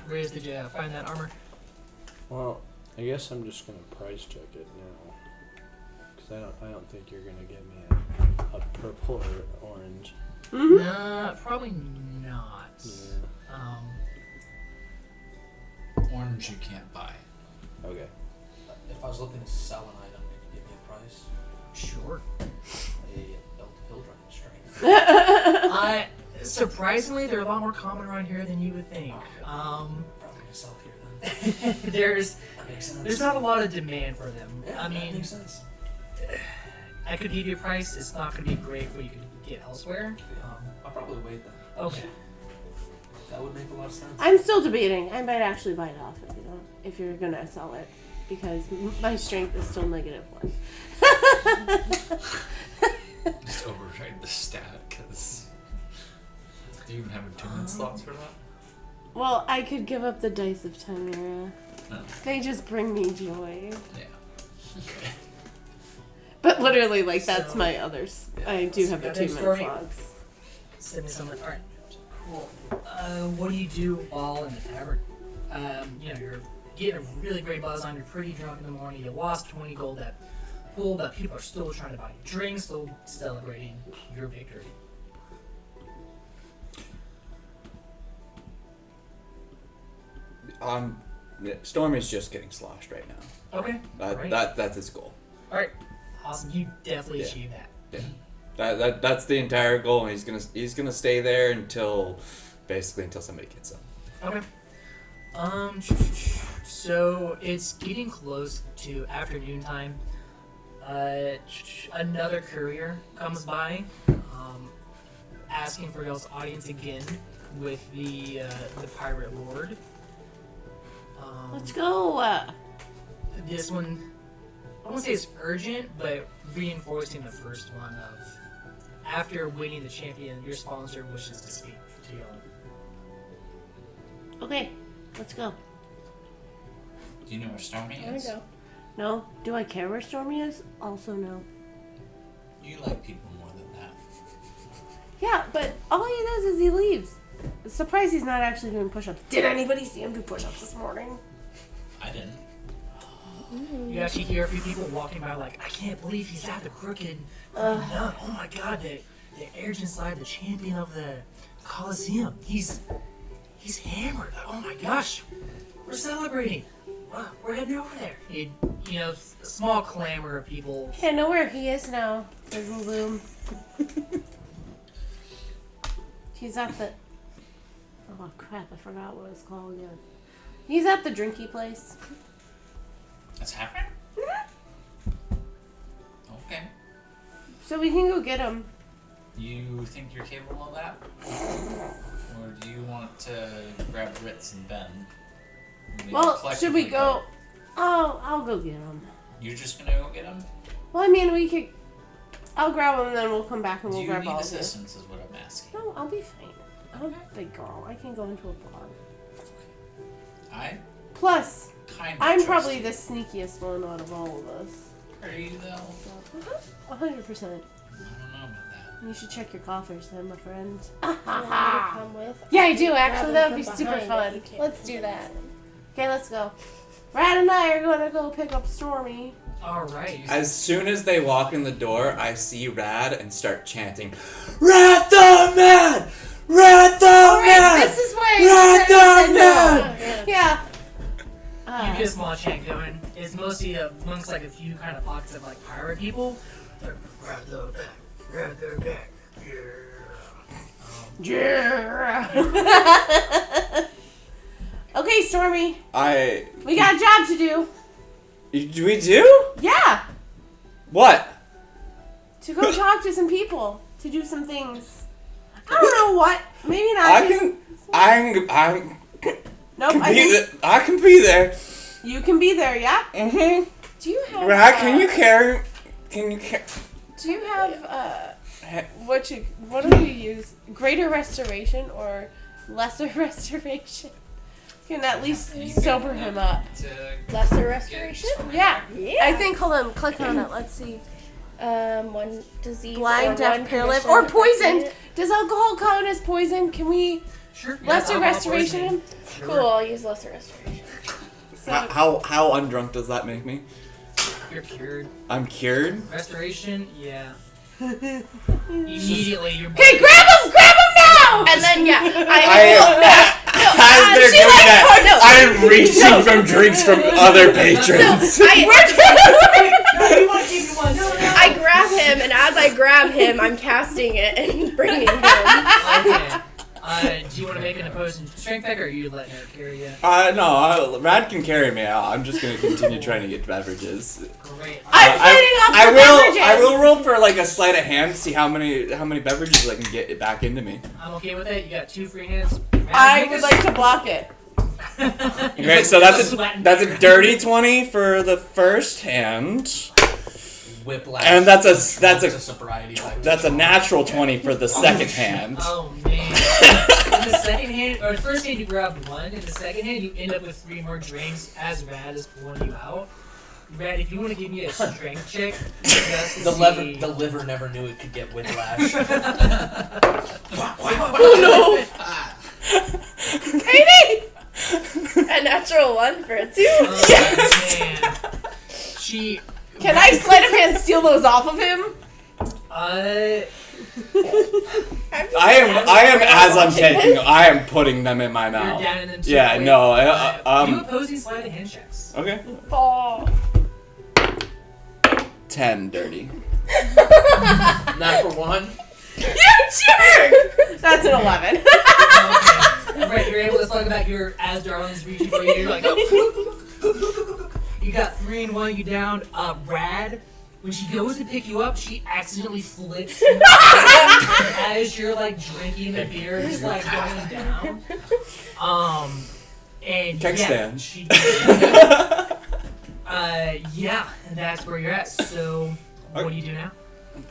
Riz, did you find that armor? Well, I guess I'm just gonna price check it now, because I don't think you're gonna get me a purple or orange. Mm-hmm. Nah, probably not. Yeah. Orange you can't buy. Okay. If I was looking to sell an item, could you give me a price? Sure. A belt of hill drying strength. Surprisingly, they're a lot more common around here than you would think. Probably gonna sell it here then. There's That makes sense. not a lot of demand for them. Yeah, I that mean, makes sense. I could give you a price. It's not going to be great for what you could get elsewhere. I'll probably wait then. Okay. That would make a lot of sense. I'm still debating. I might actually buy it off if you're gonna sell it, because my strength is still -1. Just override the stat, because do you even have attunement slots for that? Well, I could give up the dice of Chimera. No. They just bring me joy. Yeah. Okay. But literally, like, that's So- my others. I do have So, attunement story. slots. Send me something. All right. Cool. What do you do while in the tavern? You're getting a really great buzz on. You're pretty drunk in the morning. You lost 20 gold at pool, but people are still trying to buy you drinks, still celebrating your victory. Stormy's just getting sloshed right now. Okay. Great. That's his goal. All right. Awesome. You definitely Yeah. achieved that. That's the entire goal, and he's gonna stay there until somebody gets him. Okay. So it's getting close to afternoon time. Another courier comes by, asking for y'all's audience again with the pirate lord. Let's go. This one, I won't say it's urgent, but reinforcing the first one of after winning the champion, your sponsor wishes to speak to y'all. Okay, let's go. Do you know where Stormy There we is? go. No? Do I care where Stormy is? Also, no. You like people more than that. Yeah, but all he does is he leaves. Surprised he's not actually doing push-ups. Did anybody see him do push-ups this morning? I didn't. You actually hear a few people walking by like, I can't believe he's at the crooked nut. Oh my god, the Argent side, the champion of the Coliseum. He's hammered. Oh my gosh, we're celebrating. We're heading over there. A small clamor of people. I know where he is now. Fizzle Boom. He's at the... Oh crap, I forgot what it's called again. He's at the drinky place. That's happening? Okay. So we can go get him. You think you're capable of that? Or do you want to grab Ritz and Ben? Maybe Well, should we collectively go... Oh, I'll go get him. You're just gonna go get him? Well, I mean, we could... I'll grab him and then we'll come back and Do we'll you grab need all of it. assistance is what I'm asking. No, I'll be fine. I'm a big girl. I can go into a bar. I Plus, kind of I'm trust probably you. the sneakiest one out of all of us. Are you though? 100%. I don't know about that. You should check your coffers then, my friend. You want me to come with? Yeah, I do, Grab actually. him That would be from super behind fun. if you can't Let's see do that. him. Okay, let's go. Brad and I are going to go pick up Stormy. Alright. As soon as they walk in the door, I see Rad and start chanting, "Rad the Man! Rad the Man! Alright, this is why Rad I said the no. Man!" Yeah. You get a small chant going. It's mostly amongst like a few kind of pockets of like pirate people. They're grab their back, yeah. Yeah. Okay, Stormy. We got a job to do. We do? Yeah. What? To go talk to some people. to do some things. I don't know what. Maybe not. Nope. I can be there. You can be there, yeah. Mm-hmm. Do you have? Rad, can you carry? Do you have what do you use? Greater restoration or lesser restoration? Can at least sober him up. Lesser restoration? Yeah. Yeah. I think. Hold on. Click on it. Let's see. One disease. Blind, or deaf, one paralyzed, condition or poisoned. affected. Does alcohol count as poison? Can we Sure. lesser Yeah, restoration him? Cool, I'll use lesser restoration. So, How undrunk does that make me? You're cured. I'm cured. Restoration, yeah. Immediately, you're. okay, grab him now! And then As they're doing that, I'm reaching from drinks from other patrons. I grab him, and as I grab him, I'm casting it and bringing him. Okay. Do you want to make an opposing strength check, or are you letting her carry you? No, Rad can carry me out. I'm just gonna continue trying to get beverages. Great. I'm fighting off the beverages. I will roll for like a sleight of hand to see how many beverages I can get back into me. I'm okay with it. You got 2 free hands. I would like to block it. Okay, so that's a dirty 20 for the first hand, Whiplash. and that's a sobriety. that's a natural 20 for the second hand. Oh man. In the second hand, or the first hand you grab 1, in the second hand you end up with 3 more drinks as Rad is pulling you out. Rad, if you want to give me a strength check, just to The see- liver never knew it could get whiplash. Oh no! Katie! A natural 1 for a 2. Oh, man. She. Can I sleight of hand steal those off of him? I am as I'm taking. I am putting them in my You're mouth. down in them too. Yeah, Wait, no. do opposing sleight of hand checks. Okay. Oh. 10 dirty. Not for 1. You jerk! That's an 11. Okay. Right, you're able to slug about your as Darling's reaching for you. You're like, you got 3 in 1. You downed. Rad. When she goes to pick you up, she accidentally flips you as you're like drinking the beer, just like going down. And Keg stand. she. Yeah, and that's where you're at. So, what do you do now?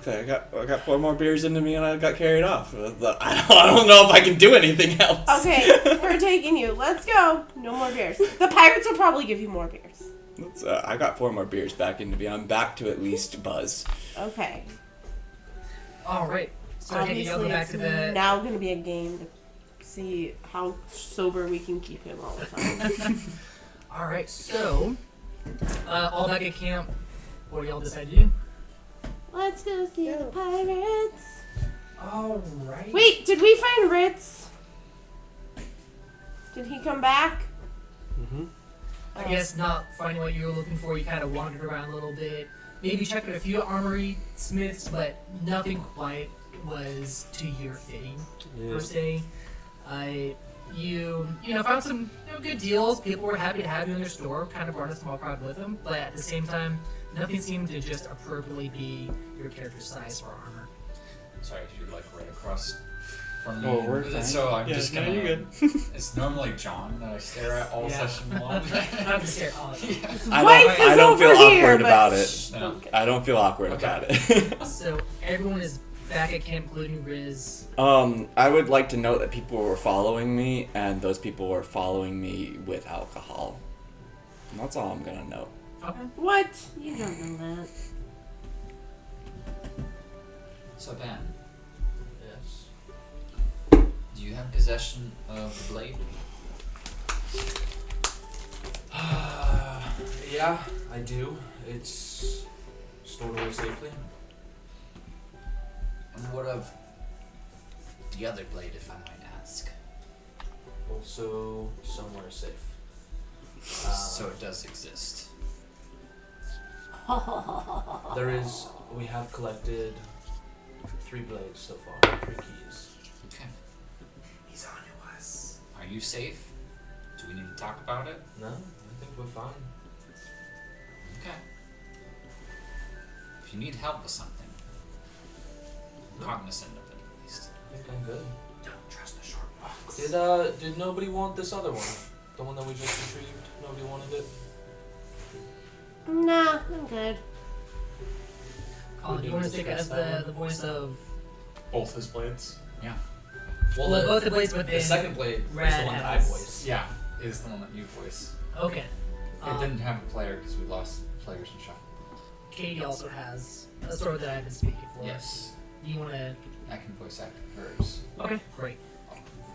Okay, I got 4 more beers into me and I got carried off. I don't know if I can do anything else. Okay, we're taking you. Let's go. No more beers. The pirates will probably give you more beers. I got 4 more beers back into me. I'm back to at least buzz. Okay. All right. So okay, you'll go Obviously, back it's to the. now going to be a game to see how sober we can keep him all the time. All right. So, all back at camp. What do y'all decide to do? Let's go see the pirates. All right. Wait, did we find Ritz? Did he come back? Mm-hmm. I guess not finding what you were looking for. You kind of wandered around a little bit. Maybe checked out a few armory smiths, but nothing quite was to your fitting per se. You found some good deals. People were happy to have you in their store. Kind of brought a small crowd with them, but at the same time, nothing seemed to just appropriately be your character's size for armor. Sorry, you're like right across from me. Oh, we're fine. So I'm Yeah, just no, gonna. you're good. It's normally John that I stare at all Yeah. session long. Not to stare. Oh, Wife is I don't feel over here, awkward but- about it. No. I don't feel awkward Okay. about it. So everyone is back at camp, including Riz. I would like to note that people were following me, and those people were following me with alcohol. And that's all I'm gonna note. Okay. What? You don't know that. So Ben, Yes. do you have possession of the blade? Yeah, I do. It's stored away safely. And what of the other blade, if I might ask? Also somewhere safe. So it does exist. We have collected 3 blades so far, 3 keys. Okay. He's on to us. Are you safe? Do we need to talk about it? No, I think we're fine. Okay. If you need help with something, cognizant of it at least. I think I'm good. Don't trust the short box. Did nobody want this other one? The one that we just retrieved? Nobody wanted it? Nah, I'm good. Colin, do you want to stick as the voice of Both his blades. Yeah. Well, both the blades within? the second blade is the Red one that I has- voiced. Yeah, is the one that you voice. Okay. It didn't have a player because we lost players in shuffle. Katie also has a sword that I've been speaking for. Yes. Do you want to? I can voice act hers. Okay, great.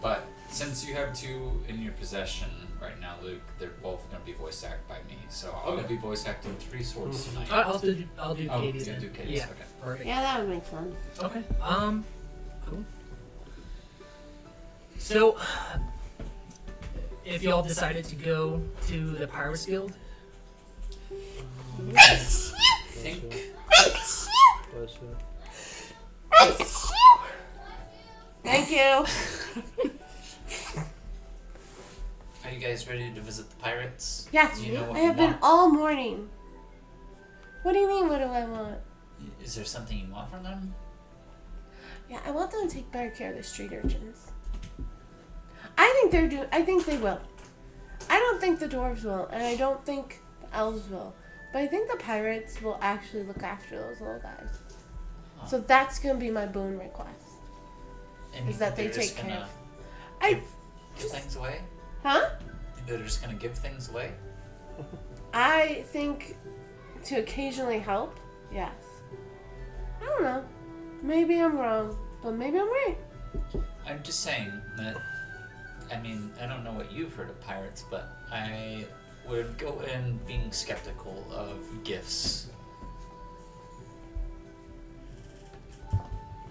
But since you have two in your possession right now, Luke, they're both going to be voice acted by me. So I'm going to be voice acting 3 swords tonight. I'll do Oh, Katie's. you're then. gonna do Katie's, Yeah. okay. Perfect. Yeah, that would make fun. Okay. Cool. So, if y'all decided to go to the Pirates Guild, Think. Bless you. Thank you. Are you guys ready to visit the pirates? Yes, Do you know what I you have been want? all morning. What do you mean, what do I want? Is there something you want from them? Yeah, I want them to take better care of the street urchins. I think they will. I don't think the dwarves will, and I don't think the elves will. But I think the pirates will actually look after those little guys. Huh. So that's gonna be my boon request. And you Is that think they they're just take care gonna of. I give things away? huh? They're just gonna give things away? I think to occasionally help, yes. I don't know. Maybe I'm wrong, but maybe I'm right. I'm just saying that, I mean, I don't know what you've heard of pirates, but I would go in being skeptical of gifts.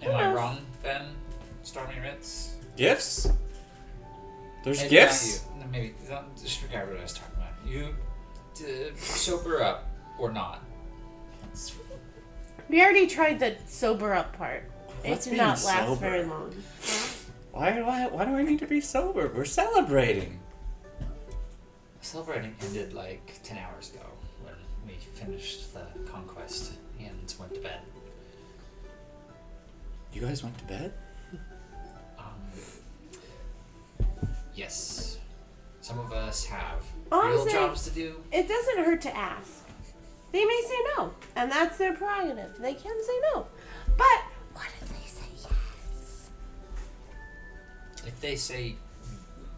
Am I Yes. wrong, Ben? Stormy Ritz? Gifts? There's Maybe gifts? not you. No, maybe, don't disregard what I was talking about. You sober up or not. That's We already tried the sober up part. What's it did being not last sober? very long. Why do I need to be sober? We're celebrating. Celebrating ended like 10 hours ago when we finished the conquest and went to bed. You guys went to bed? Yes. Some of us have Honestly, real jobs to do. It doesn't hurt to ask. They may say no, and that's their prerogative. They can say no. But what if they say yes? If they say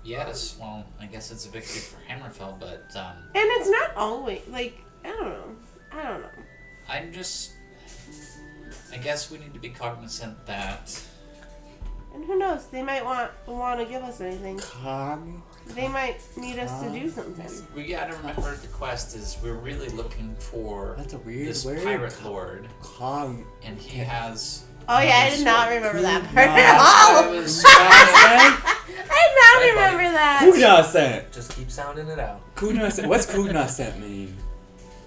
yes, well, I guess it's a victory for Hammerfell, but And it's not always like I don't know. I'm just. I guess we need to be cognizant that. And who knows? They might want to give us anything. They might need us to do something. We gotta remember the quest is we're really looking for That's a weird this word. pirate lord, and he has. Oh yeah, I did not remember that part Nah. at all. I was I did not remember that. Kudascent. Just keep sounding it out. Kudascent. What's Kudascent mean?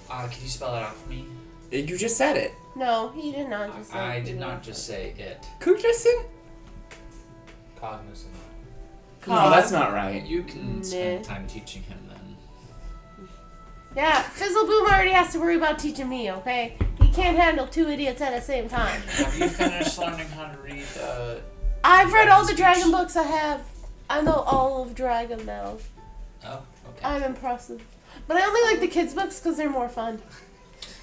can you spell it out for me? You just said it. No, he did not just say I it. did not just say it. Kudascent? Cognizant. No, that's not right. You can Nah. spend time teaching him then. Yeah, Fizzleboom already has to worry about teaching me, okay? He can't handle 2 idiots at the same time. Have you finished learning how to read? I've read all the Speech? dragon books I have. I know all of Dragon now. Oh, okay. I'm impressive. But I only like the kids' books because they're more fun.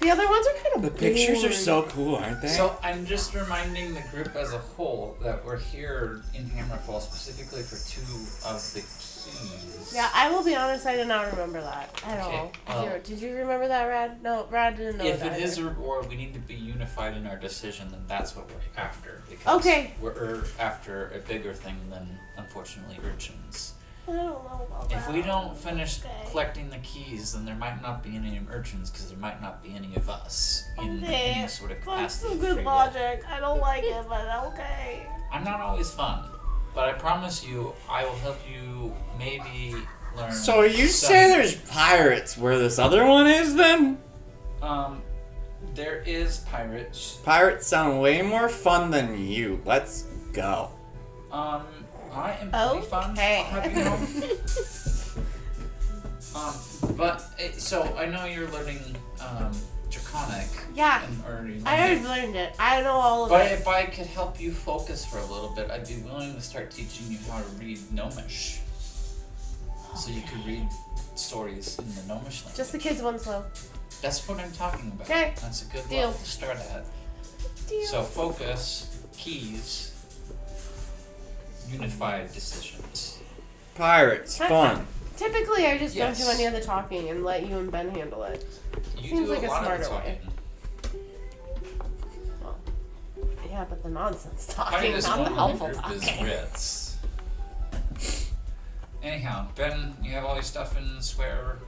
The other ones are kind of The pictures are boring. so cool, aren't they? So I'm just reminding the group as a whole that we're here in Hammerfall specifically for 2 of the keys. Yeah, I will be honest, I did not remember that at Okay, all. well- Zero. Did you remember that, Rad? No, Rad didn't know If that. it is either. or we need to be unified in our decision, then that's what we're after. Because Okay. we're after a bigger thing than, unfortunately, urchins. I don't know about that. If we don't finish Okay. collecting the keys, then there might not be any urchins because there might not be any of us in Okay. any sort of That's capacity. some to good trade logic. I don't like it, but okay. I'm not always fun, but I promise you, I will help you maybe learn. So you some- say there's pirates where this other one is then? There is pirates. Pirates sound way more fun than you. Let's go. I am Oh, pretty fun. hey. I'll have you know. So I know you're learning Draconic. Yeah. I already learned learned it. I know all of But it. if I could help you focus for a little bit, I'd be willing to start teaching you how to read Gnomish. So you could read stories in the Gnomish language. Just the kids one slow. That's what I'm talking about. Okay. That's a good Deal. level to start at. Deal. So focus, keys, unified decisions. Pirates, fun. Typically, I just Yes. don't do any of the talking and let you and Ben handle it. You Seems do like a a lot of the smarter way. talking. Well, yeah, but the nonsense Part talking, of this not the one helpful group is talking. Ritz. Anyhow, Ben, you have all your stuff in Square.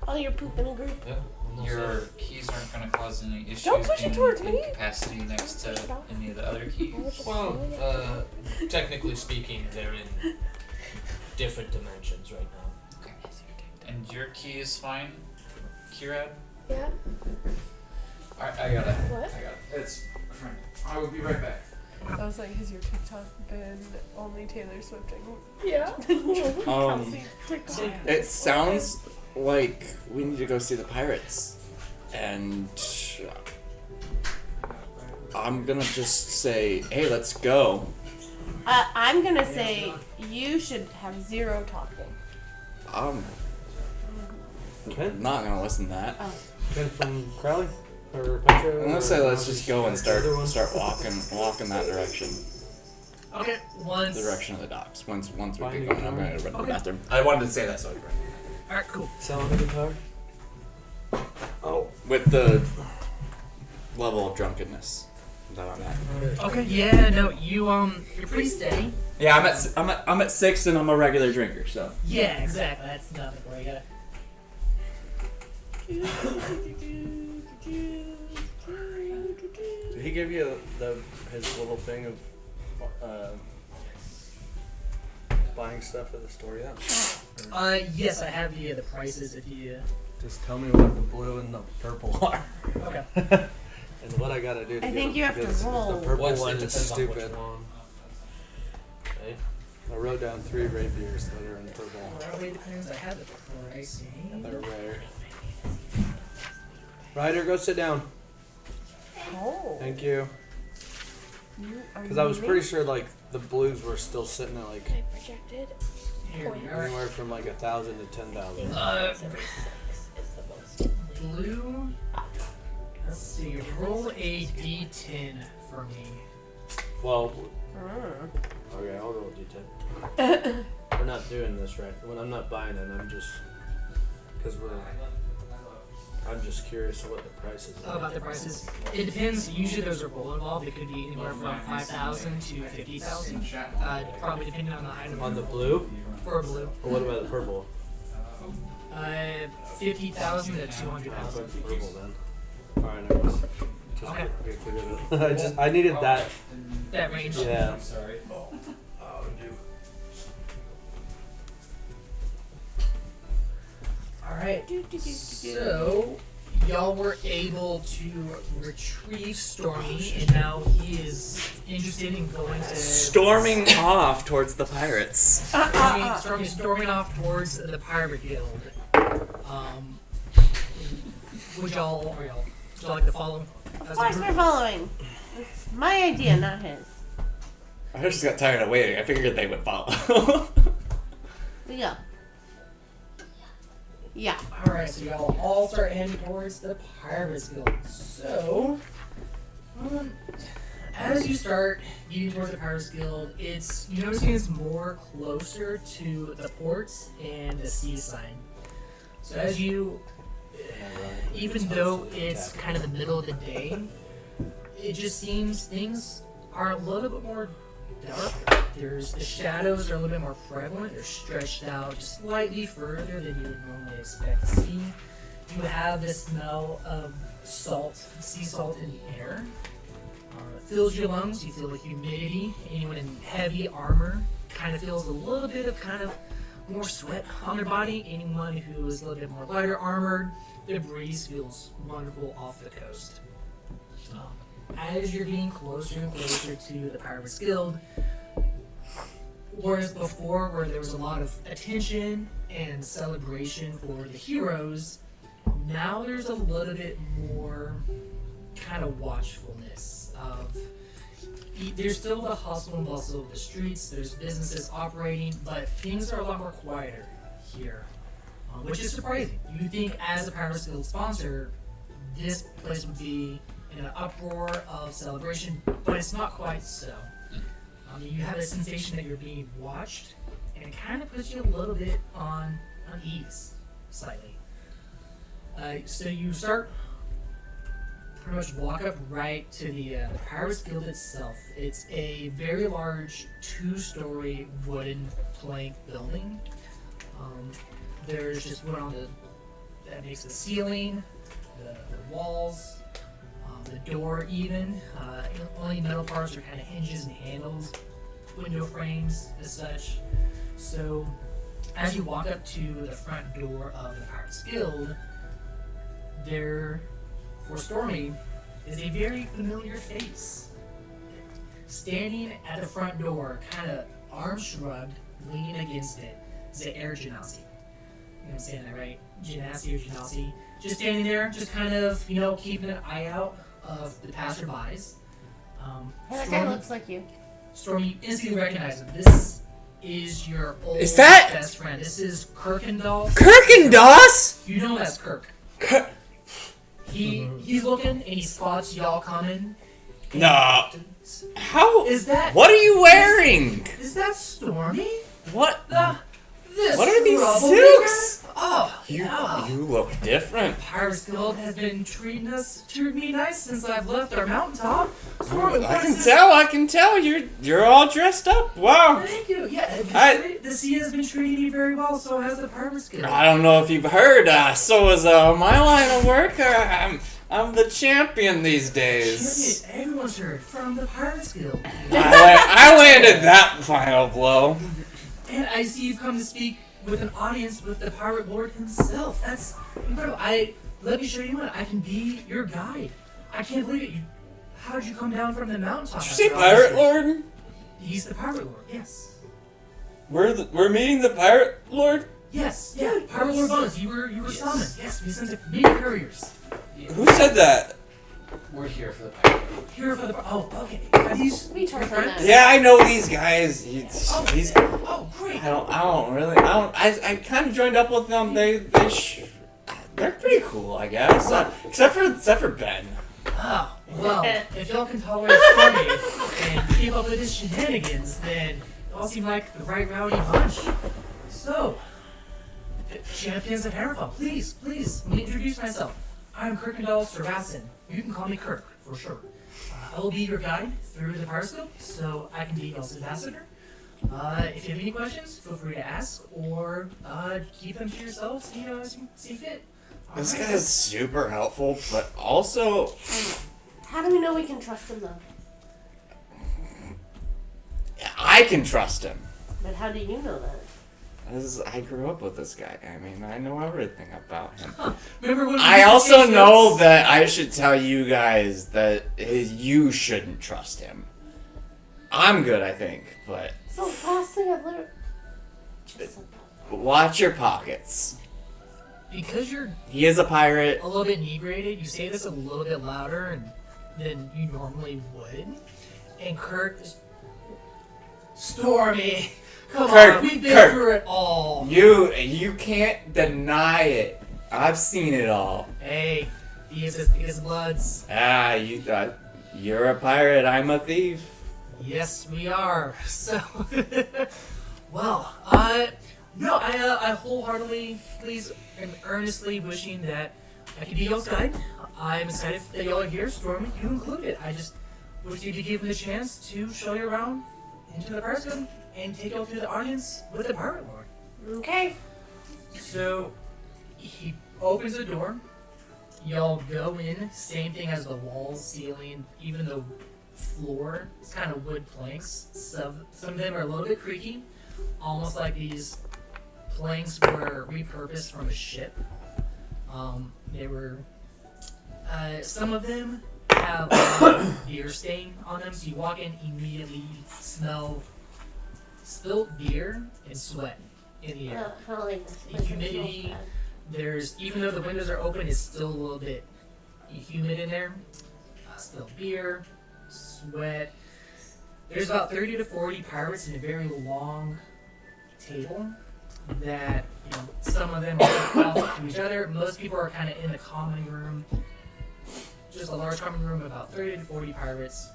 Oh, you're pooping a group. Yeah. Your keys aren't going to cause any issues. Don't push it being towards in me. capacity next to any of the other keys. Well, technically speaking, they're in different dimensions right now. Okay. And your key is fine, Kirad? Yeah. Alright, I got it. What? I got it. It's fine. I will be right back. I was like, has your TikTok been only Taylor Swifting? Yeah. Kelsey TikTok. It sounds like we need to go see the pirates, and I'm gonna just say, hey, let's go. I'm gonna say you should have zero talking. I'm Ken? not gonna listen to that. Oh. Ken from Crowley? Or Petro? I'm gonna say let's just go and start Other one? walking that direction. Okay, once. The direction of the docks. Once we get Finding going, I'm a gonna run to the Okay. bathroom. I wanted to say that, so I ran. Alright, cool. Selling the guitar? Oh, with the level of drunkenness that I'm at. Okay, yeah, no, you're pretty steady. Yeah, I'm at 6 and I'm a regular drinker, so. Yeah, exactly. That's nothing for you. Did he give you his little thing of buying stuff at the store yet? Yes, I have the prices if you. Just tell me what the blue and the purple are. Okay. And what I gotta do to I get think them, you have to because roll. The purple What's one it is depends on which stupid. one. Okay. I wrote down 3 rapiers that are in purple. Probably depends. I have the pricing. They're rare. Ryder, go sit down. Oh. Thank you. You are Because I was moving? pretty sure like the blues were still sitting at like I projected. Here we are. anywhere from like 1,000 to 10,000. Blue. Let's see. Roll a d10 for me. Well, Mm. okay, I'll roll a d10. We're not doing this right. When I'm not buying it, I'm just because I'm just curious of what the prices are. About the prices, it depends. Usually there's a roll involved. It could be anywhere from 5,000 to 50,000. Probably depending on the item. On the blue, For a blue, or what about the purple? 50,000 to I'll 200,000. put purple then. All right, never mind. Just Okay. forget it. I needed that. That range. Yeah. Sorry. All right. So y'all were able to retrieve Stormy, and now he is interested in going to Storming off towards the pirates. storming off towards the pirate guild. Would y'all like to follow? Of course we're following. It's my idea, not his. I just got tired of waiting. I figured they would follow. We go. Yeah. All right, so y'all all start heading towards the pirates guild. So, as you start getting towards the pirates guild, you're noticing it's more closer to the ports and the seaside. So as you, even though it's kind of the middle of the day, it just seems things are a little bit more dark. The shadows are a little bit more prevalent. They're stretched out just slightly further than you would normally expect to see. You have the smell of salt, sea salt in the air. It fills your lungs. You feel the humidity. Anyone in heavy armor kind of feels a little bit of more sweat on their body. Anyone who is a little bit more lighter armored, the breeze feels wonderful off the coast. As you're getting closer and closer to the Pirates Guild, whereas before where there was a lot of attention and celebration for the heroes, Now there's a little bit more kind of watchfulness of. There's still the hustle and bustle of the streets. There's businesses operating, but things are a lot more quieter here, which is surprising. You think, as a Pirates Guild sponsor, this place would be in an uproar of celebration, but it's not quite so. You have a sensation that you're being watched, and it kind of puts you a little bit on unease, slightly. So you start pretty much walk up right to the Pirates Guild itself. It's a very large 2-story wooden plank building. There's just wood on that makes the ceiling, the walls, the door even. Only metal parts are kind of hinges and handles, window frames as such. So as you walk up to the front door of the Pirates Guild, there, for Stormy, is a very familiar face. Standing at the front door, kind of arms shrugged, leaning against it, is the Air Genasi. You understand that, right? Genasi or Genasi. Just standing there, just kind of, keeping an eye out of the passerbys. That guy looks like you. Stormy, you instantly recognize him. This is your old Is that- best friend. This is Kirkendos. Kirkendos? You know that's Kirk. He's looking and he spots y'all coming. No. How? Is that? What are you wearing? Is that Stormy? What? This What are these troublemaker? suits? Oh, You yeah. you look different. Pirates Guild has been treating me nice since I've left our mountaintop. Stormy, what is this? I can tell. You're all dressed up. Wow. Thank you. Yeah, the sea has been treating me very well. So has the Pirates Guild. I don't know if you've heard. So is my line of work. I'm the champion these days. Champion, everyone's heard from the Pirates Guild. I landed that final blow. And I see you've come to speak with an audience with the Pirate Lord himself. That's incredible. Let me show you one. I can be your guide. I can't believe it. How did you come down from the mountaintop? Did you say Pirate Lord? He's the Pirate Lord. Yes. We're meeting the Pirate Lord? Yes. Yeah. Pirate Lord Bones. You were summoned. Yes. We sent many couriers. Who said that? We're here for the pirate. Here for the. Oh, okay. Are these We talked your about friends? that. Yeah, I know these guys. Oh, great. I kind of joined up with them. They're pretty cool, I guess. Except for Ben. Oh, well, if y'all can tolerate Stormy and keep up with his shenanigans, then y'all seem like the right rowdy bunch. So, champions of Harrenfell, please, let me introduce myself. I'm Kirkendall Servasin. You can call me Kirk, for sure. I will be your guide through the Pirates Guild, so I can be y'all's ambassador. If you have any questions, feel free to ask, or keep them to yourselves, as you see fit. This guy is super helpful, but also How do we know we can trust him, though? I can trust him. But how do you know that? I grew up with this guy. I mean, I know everything about him. Remember when I also know that I should tell you guys that you shouldn't trust him. I'm good, I think, but So last thing I've learned. watch your pockets. Because you're He is a pirate. a little bit inebriated, you say this a little bit louder than you normally would. And Kirk is... Stormy! Come Kirk, on, we've been Kirk. through it all. You can't deny it. I've seen it all. Hey, he is his bloods. You're a pirate. I'm a thief. Yes, we are. So, well, no, I wholeheartedly, please, am earnestly wishing that I could be y'all's guide. I'm excited that y'all are here, Stormy, you included. I just wish you could give me the chance to show you around into the Pirates Guild and take y'all through the audience with the Pirate Lord. Okay. So, he opens the door. Y'all go in, same thing as the walls, ceiling, even the floor. It's kind of wood planks. Some of them are a little bit creaky, almost like these planks were repurposed from a ship. They were. Some of them have a beer stain on them, so you walk in, immediately smell spilled beer and sweat in the air. I don't like this. The humidity even though the windows are open, it's still a little bit humid in there. Spilled beer, sweat. There's about 30 to 40 pirates in a very long table that, some of them are out to each other. Most people are kind of in the common room. Just a large common room of about 30 to 40 pirates.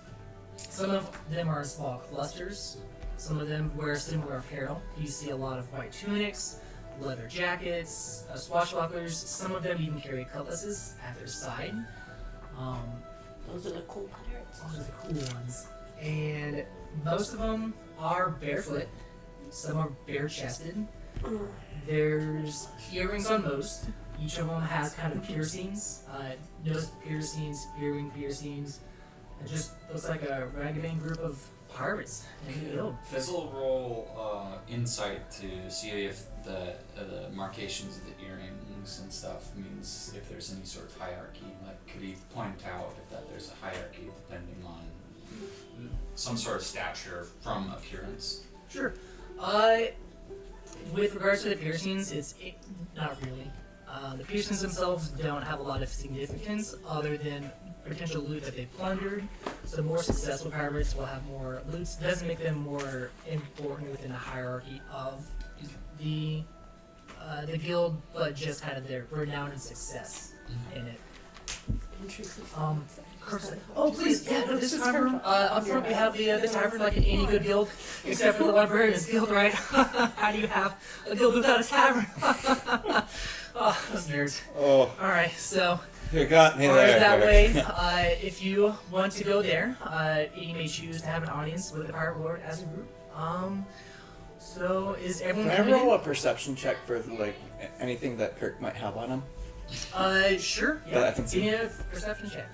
Some of them are in small clusters. Some of them wear similar apparel. You see a lot of white tunics, leather jackets, swashbucklers. Some of them even carry cutlasses at their side. Those are the cool pirates. Those are the cool ones. And most of them are barefoot. Some are bare-chested. There's earrings on most. Each of them has kind of piercings, nose piercings, earring piercings. It just looks like a ragamuffin group of pirates in the guild. Fizzle roll insight to see if the markations of the earrings and stuff means if there's any sort of hierarchy. Like, could he point out if that there's a hierarchy depending on some sort of stature from appearance? Sure. With regards to the piercings, not really. The piercings themselves don't have a lot of significance other than potential loot that they've plundered. So more successful pirates will have more loot. Doesn't make them more important within the hierarchy of the guild, but just kind of their renown and success in it. Oh, please, yeah, no, this is tavern. Up front we have the tavern like in any good guild, except for the librarian's guild, right? How do you have a guild without a tavern? Oh, those nerds. Oh. Alright, so You got me Or there. that way, if you want to go there, you may choose to have an audience with the Pirate Lord as a group. So is everyone Can I coming roll a perception check for like anything that Kirk might have on him? in? Sure. That I Yeah. can Give see. me a perception check.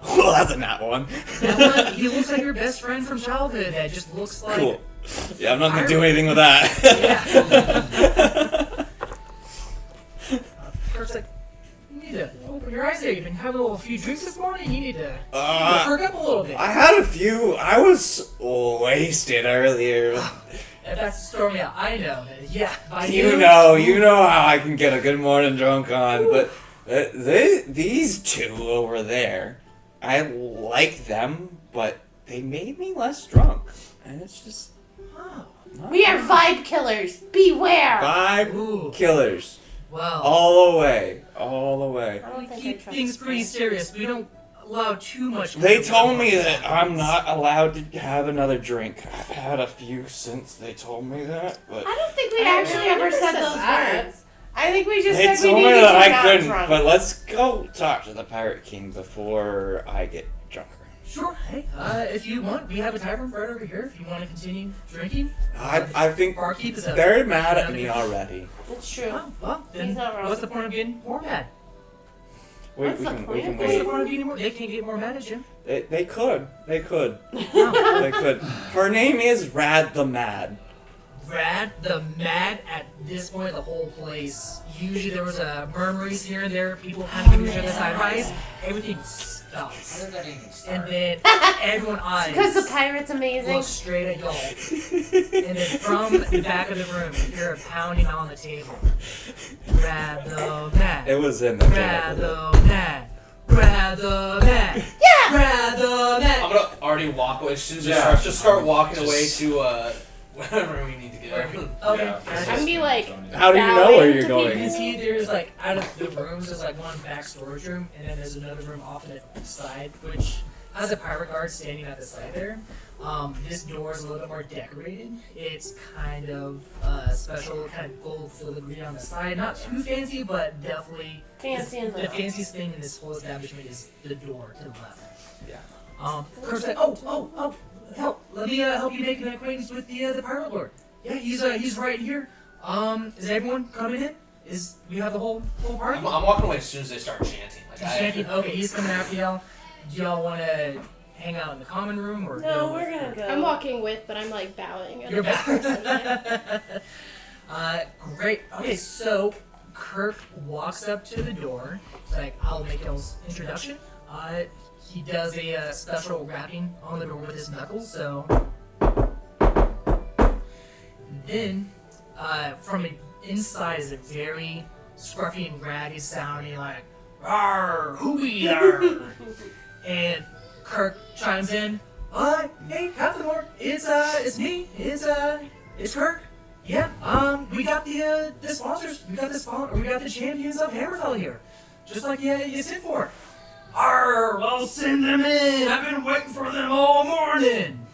Well, that's a nat one. That one, he looks like your best friend from childhood. That just looks like. Cool. Yeah, I'm not gonna do anything with that. Yeah. Kirk's like, you need to open your eyes there. You've been having a few drinks this morning. You need to perk up a little bit. I had a few. I was wasted earlier. If that's the story, yeah, I know. Yeah, by You know how I can get a good morning drunk on, but these two over there, I like them, but they made me less drunk, and it's just We are vibe killers. Beware. vibe killers, Well, all the way, all the way. I don't think keep I trust things this pretty guy. serious. We don't allow too much. They told me that I'm not allowed to have another drink. I've had a few since they told me that, but I don't think we I actually never ever said said those that. words. I think we just they said we told me needed that to I not couldn't. drunk. But let's go talk to the Pirate King before I get drunker. Sure. Hey, if you want, we have a tavern right over here. If you want to continue drinking, I think barkeep is up. they're mad at me already. It's true. Oh, well, then He's not wrong. what's the point of getting more mad? We What's the can point? What's the wait. point of getting more? They can't get more mad at you. They could. They could. No. They could. Her name is Rad the Mad. Rad the mad at this point, the whole place. Usually there was murmurings here and there, people kind of giving each other side eyes. Everything stops. How did that even start? And then everyone eyes Because the pirate's amazing. look straight at y'all. And then from the back of the room, you hear a pounding on the table. Grab the mat. It was in the Grab table. the mat. Grab the mat. Yeah! Grab the mat. I'm gonna already walk away as soon as it Yeah. starts. Just start walking Just- away to wherever we need to go. Okay. Yeah, gotcha. I'm be like, How do you know bowing where to you're You going? can see there's like out of the rooms there's like one back storage room and then there's another room off to the side which has a pirate guard standing at the side there. This door is a little bit more decorated. It's kind of special kind of gold filigree on the side. Not too fancy but definitely fancy and the little. fanciest thing in this whole establishment is the door to the left. Yeah. Kirk's like, oh, help! Let me help you make an acquaintance with the pirate lord. Yeah, he's right here. Is everyone coming in? We have the whole party? I'm walking away as soon as they start chanting. Like Chanting. Okay, he's coming after y'all. Do y'all want to hang out in the common room or No, go we're with- gonna go. I'm walking with, but I'm like bowing at You're a person. back. Great. Okay, so Kirk walks up to the door. He's like, I'll make y'all's introduction. He does a special rapping on the door with his knuckles, so. Then, from inside is a very scruffy and ragged sounding, like, "Arr, who we are?" And Kirk chimes in, "Hey, Captain Lord, it's me, it's Kirk. Yeah, we got the sponsors, we got the champions of Hammerfell here, just like you said for. Arr, well, send them in. I've been waiting for them all morning."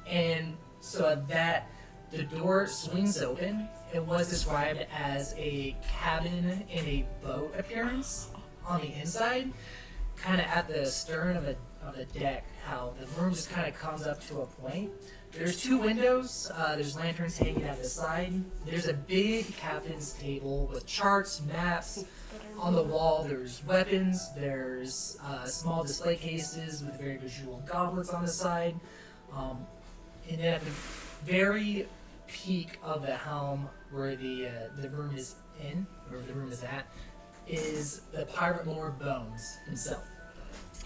And so at that, the door swings open. It was described as a cabin in a boat appearance on the inside, kind of at the stern of the deck. How the room just kind of comes up to a point. There's 2 windows. There's lanterns hanging at the side. There's a big captain's table with charts, maps. On the wall, there's weapons. There's small display cases with very visual goblets on the side. And then at the very peak of the helm, where the room is in, or the room is at, is the Pirate Lord Bones himself.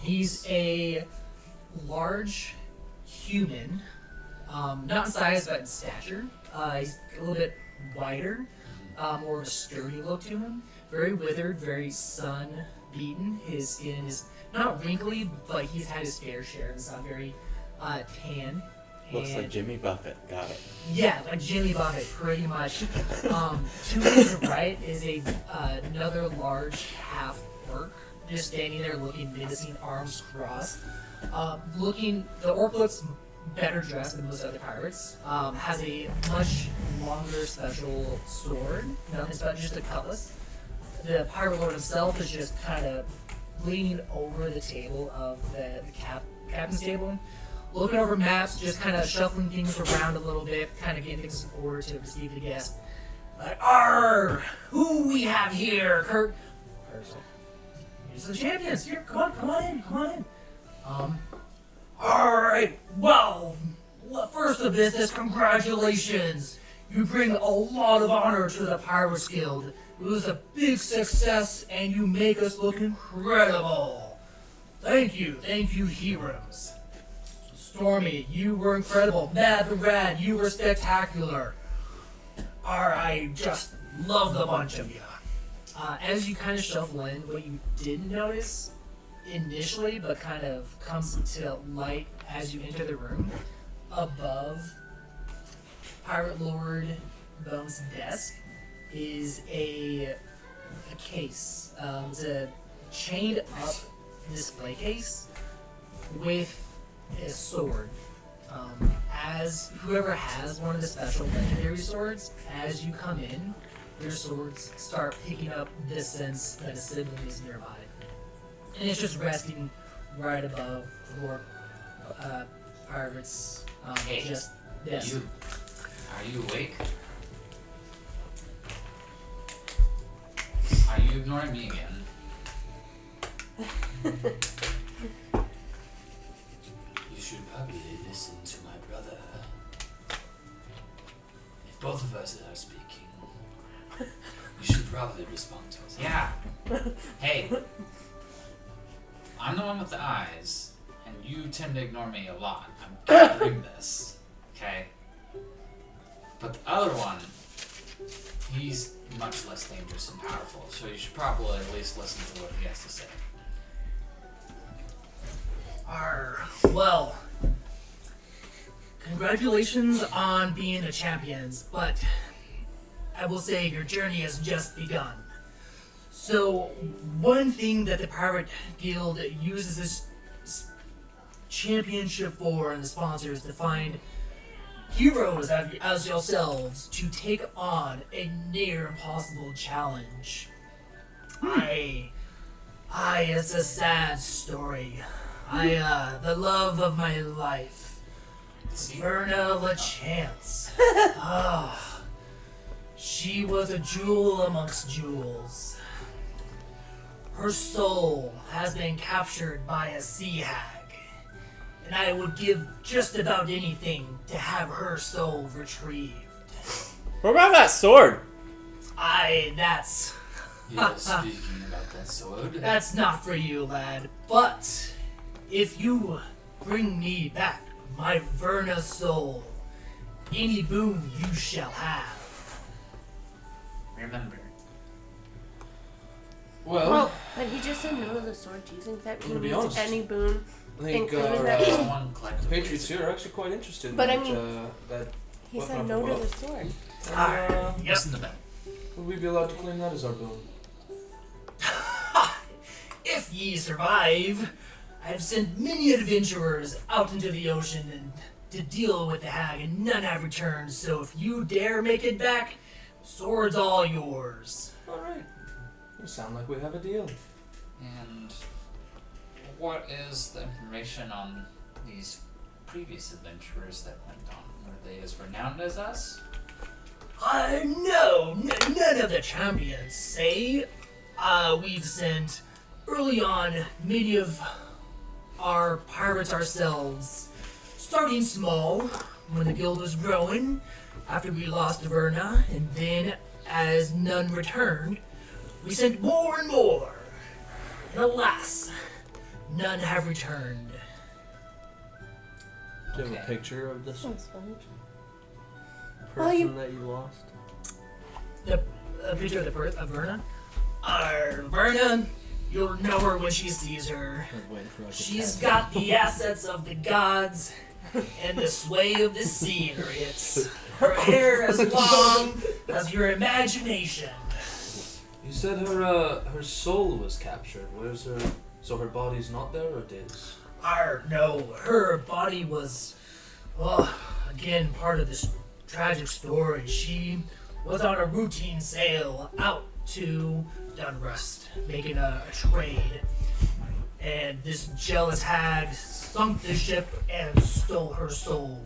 He's a large human, not in size but in stature. He's a little bit wider, more of a sturdy look to him. Very withered, very sun-beaten. His skin is not wrinkly, but he's had his fair share. It's not very tan. Looks like Jimmy Buffett. Got it. Yeah, like Jimmy Buffett, pretty much. To his right is another large half-orc, just standing there looking menacing, arms crossed. The orc looks better dressed than most other pirates. Has a much longer special sword, nothing special, just a cutlass. The Pirate Lord himself is just kind of leaning over the table of the captain's table, looking over maps, just kind of shuffling things around a little bit, kind of getting things in order to receive the guest. Like, "Arr, who we have here, Kirk?" "Here's the champions. Here, come on in. All right. Well, first of business, congratulations. You bring a lot of honor to the Pirates Guild. It was a big success, and you make us look incredible. Thank you, heroes. Stormy, you were incredible. Mad the Rad, you were spectacular. I just love the bunch of you." As you kind of shuffle in, what you didn't notice initially, but kind of comes to light as you enter the room, above Pirate Lord Bones' desk is a case. It's a chained up display case with a sword. As whoever has one of the special legendary swords, as you come in, your swords start picking up the sense that a sibling is nearby. And it's just resting right above Lord Pirate's Hey, just desk. Are you awake? Are you ignoring me again? You should probably listen to my brother. If both of us are speaking, you should probably respond to us. Yeah. Hey. I'm the one with the eyes, and you tend to ignore me a lot. I'm gathering this, okay? But the other one, he's much less dangerous and powerful, so you should probably at least listen to what he has to say. Well, congratulations on being the champions, but I will say your journey has just begun. So, one thing that the Pirate Guild uses this championship for, and the sponsors, to find heroes as yourselves to take on a near impossible challenge. It's a sad story. The love of my life, Verna LaChance. She was a jewel amongst jewels. Her soul has been captured by a sea hag, and I would give just about anything to have her soul retrieved. What about that sword? That's... Yeah, speaking about that sword. That's not for you, lad. But if you bring me back my Verna soul, any boon you shall have. Remember, Well, but he just said no to the sword. Do you think that he I'm gonna be needs honest. any boon? I think Including our that boon? Someone collectively. Patriots here are actually quite interested in But I that, mean, that He weapon said up no to above. the sword. Listen to them. Would we be allowed to claim that as our boon? If ye survive, I have sent many adventurers out into the ocean and to deal with the hag, and none have returned. So if you dare make it back, sword's all yours. Alright. You sound like we have a deal. And what is the information on these previous adventurers that went on? Were they as renowned as us? No, none of the champions say. We've sent early on many of our pirates ourselves, starting small when the guild was growing, after we lost Verna, and then as none returned, we sent more and more. And alas, none have returned. Do you have a Okay. picture of this That's funny. person that you lost? A picture of Verna? Verna, you'll know her when she sees her. I was waiting for like a She's tattoo. got the assets of the gods and the sway of the sea in her hips. Her hair as long as your imagination. You said her soul was captured. Where's her? So her body's not there, or is? No, her body was, again, part of this tragic story. She was on a routine sail out to Dunrust, making a trade. And this jealous hag sunk the ship and stole her soul.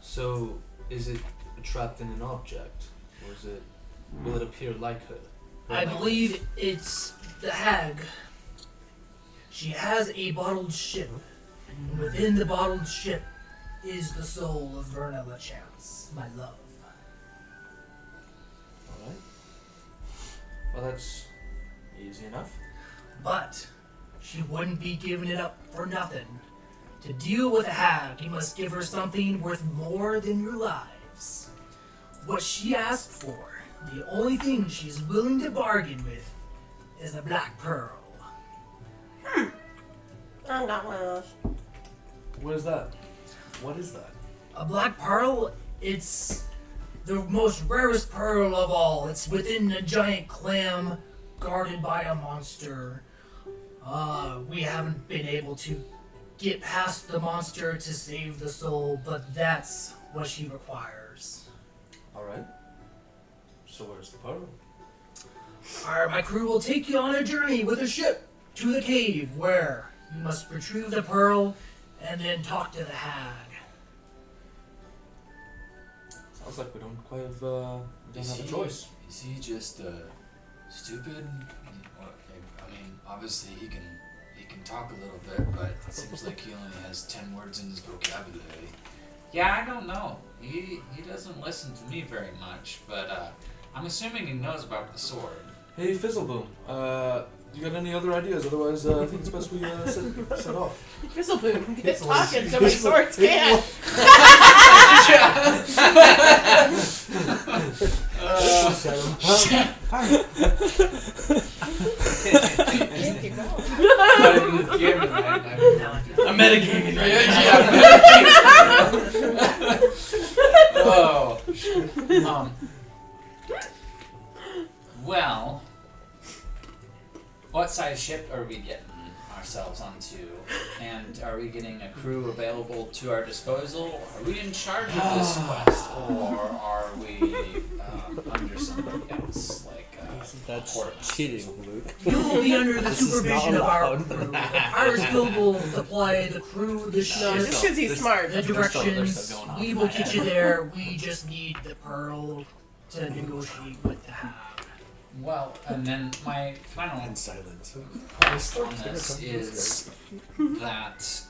So is it trapped in an object, or will it appear like her? I believe it's the hag. She has a bottled ship. And within the bottled ship is the soul of Verna LaChance, my love. All right. Well, that's easy enough. But she wouldn't be giving it up for nothing. To deal with a hag, you must give her something worth more than your lives. What she asked for, the only thing she's willing to bargain with, is a black pearl. I got one of those. What is that? What is that? A black pearl, it's the most rarest pearl of all. It's within a giant clam guarded by a monster. We haven't been able to get past the monster to save the soul, but that's what she requires. All right. So where's the pearl? My crew will take you on a journey with a ship to the cave where you must retrieve the pearl and then talk to the hag. Sounds like we don't quite have don't have a choice. Is he just stupid? I mean, obviously he can talk a little bit, but it seems like he only has 10 words in his vocabulary. Yeah, I don't know. He doesn't listen to me very much, but I'm assuming he knows about the sword. Hey, Fizzleboom. You got any other ideas? Otherwise, I think it's best we set off. Fizzleboom, get talking so many swords can. I'm metagaming right now. Oh. Well, what size ship are we getting ourselves onto? And are we getting a crew available to our disposal? Are we in charge of this quest? Or are we under somebody else? Like, That's quartermaster? cheating, Luke. You will be under the This is supervision not of our allowed. crew. The Pirates Guild will supply the crew, the ship, No, just because he's smart. the They're directions. still going off We in will my get you there. We just need the pearl to negotiate with the hag. Well, and then my final In silence. post on this is that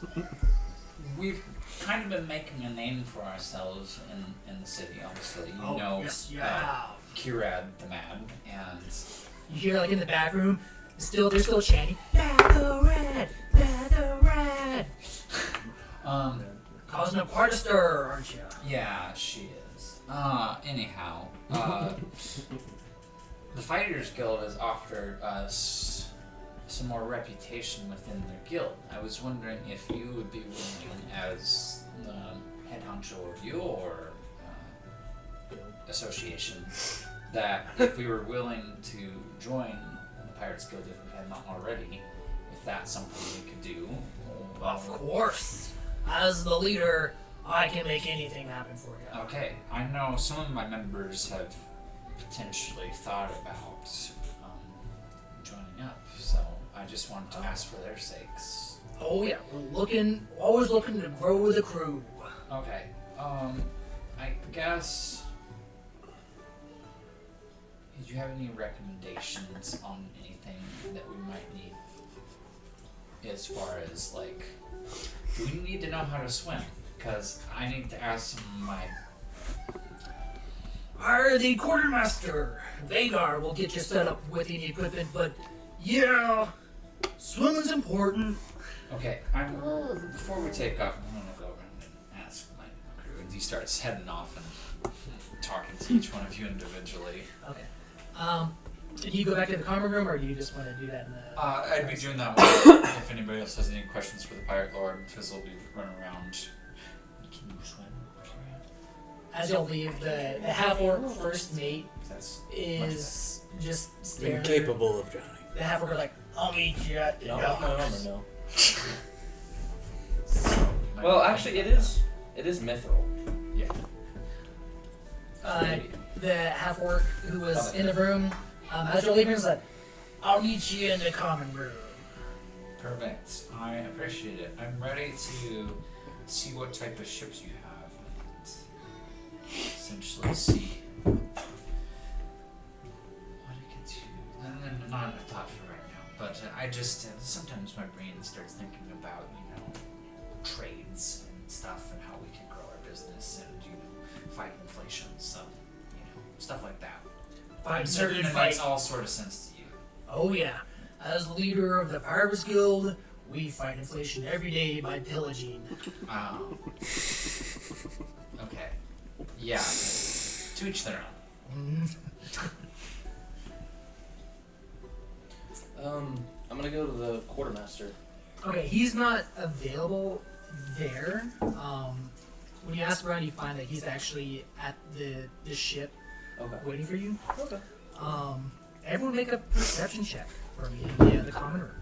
we've kind of been making a name for ourselves in the city. Obviously, you know yes, you have. Kirad the Mad, and You hear like in the back room, they're still chanting, Red, Red. Causing up quite a stir, aren't you? yeah, she is. Anyhow, the Fighters Guild has offered us some more reputation within their guild. I was wondering if you would be willing, as the head honcho of your association, that if we were willing to join the Pirates Guild if we had not already, if that's something we could do. Of course. As the leader, I can make anything happen for you. Okay, I know some of my members have potentially thought about joining up, so I just wanted to ask for their sakes. Oh yeah, we're always looking to grow the crew. Okay, I guess, did you have any recommendations on anything that we might need? As far as, like, do we need to know how to swim? Because I need to ask some of my... The quartermaster, Vagar, will get you set up with the equipment, but yeah, swimming's important. Okay, before we take off, I'm gonna go around and ask my crew, and he starts heading off and talking to each one of you individually. Okay. Did you go back to the common room, or do you just want to do that in the... I'd be doing that one if anybody else has any questions for the Pirate Lord, because they'll be running around. Can you swim? As y'all leave, the half-orc first mate That's is just staring. Incapable of drowning. The half-orc are like, I'll meet you at the Not with my armor, no. Well, actually, it is mithril. Yeah. The half-orc who was in the room, as you're leaving, is like, I'll meet you in the common room. Perfect. I appreciate it. I'm ready to see what type of ships you have and essentially see what I get to. Not a thought for right now, but I just sometimes my brain starts thinking about, trades and stuff and how we can grow our business and fight inflation, so stuff like that. I'm certain certain it makes all sort of sense to you. Oh yeah. As the leader of the Pirates Guild, we fight inflation every day by pillaging. Okay. Yeah. To each their own. I'm gonna go to the quartermaster. Okay, he's not available there. When you ask around, you find that he's actually at the ship waiting for you. Okay. Everyone make a perception check for me in the common room.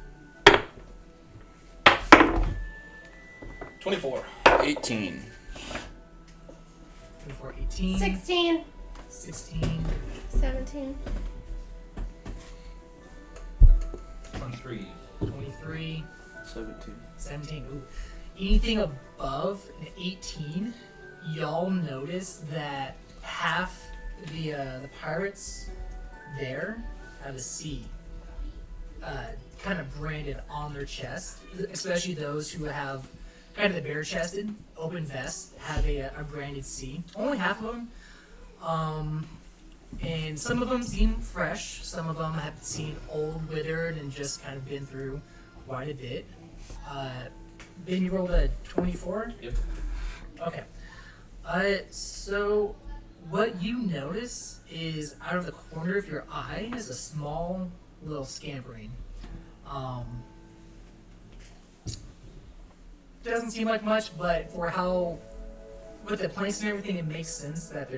24. 18. 24, 18. 16. 16. 17. 23. 23. 17. 17. Ooh. Anything above an 18, y'all notice that half the pirates there have a C kind of branded on their chest, especially those who have kind of the bare-chested, open vest, have a branded C. Only half of them. And some of them seem fresh. Some of them have seen old, withered, and just kind of been through quite a bit. Ben, you rolled a 24? Yep. Okay. So what you notice is out of the corner of your eye is a small little scampering. Doesn't seem like much, but for how, with the planks and everything, it makes sense that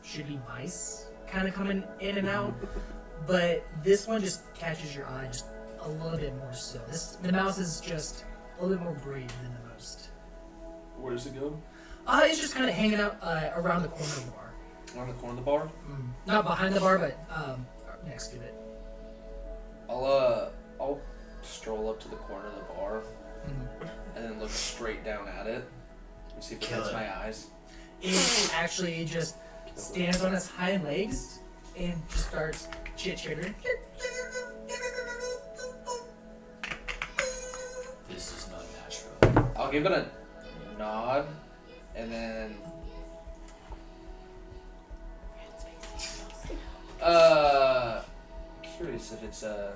should be mice kind of coming in and out. But this one just catches your eye just a little bit more so. The mouse is just a little bit more brave than the most. Where does it go? It's just kind of hanging out around the corner of the bar. Around the corner of the bar? Not behind the bar, but next to it. I'll stroll up to the corner of the bar and then look straight down at it and see if it hits my eyes. It actually just stands on its hind legs and just starts chit-chittering. This is not natural. I'll give it a nod and then curious if it's I've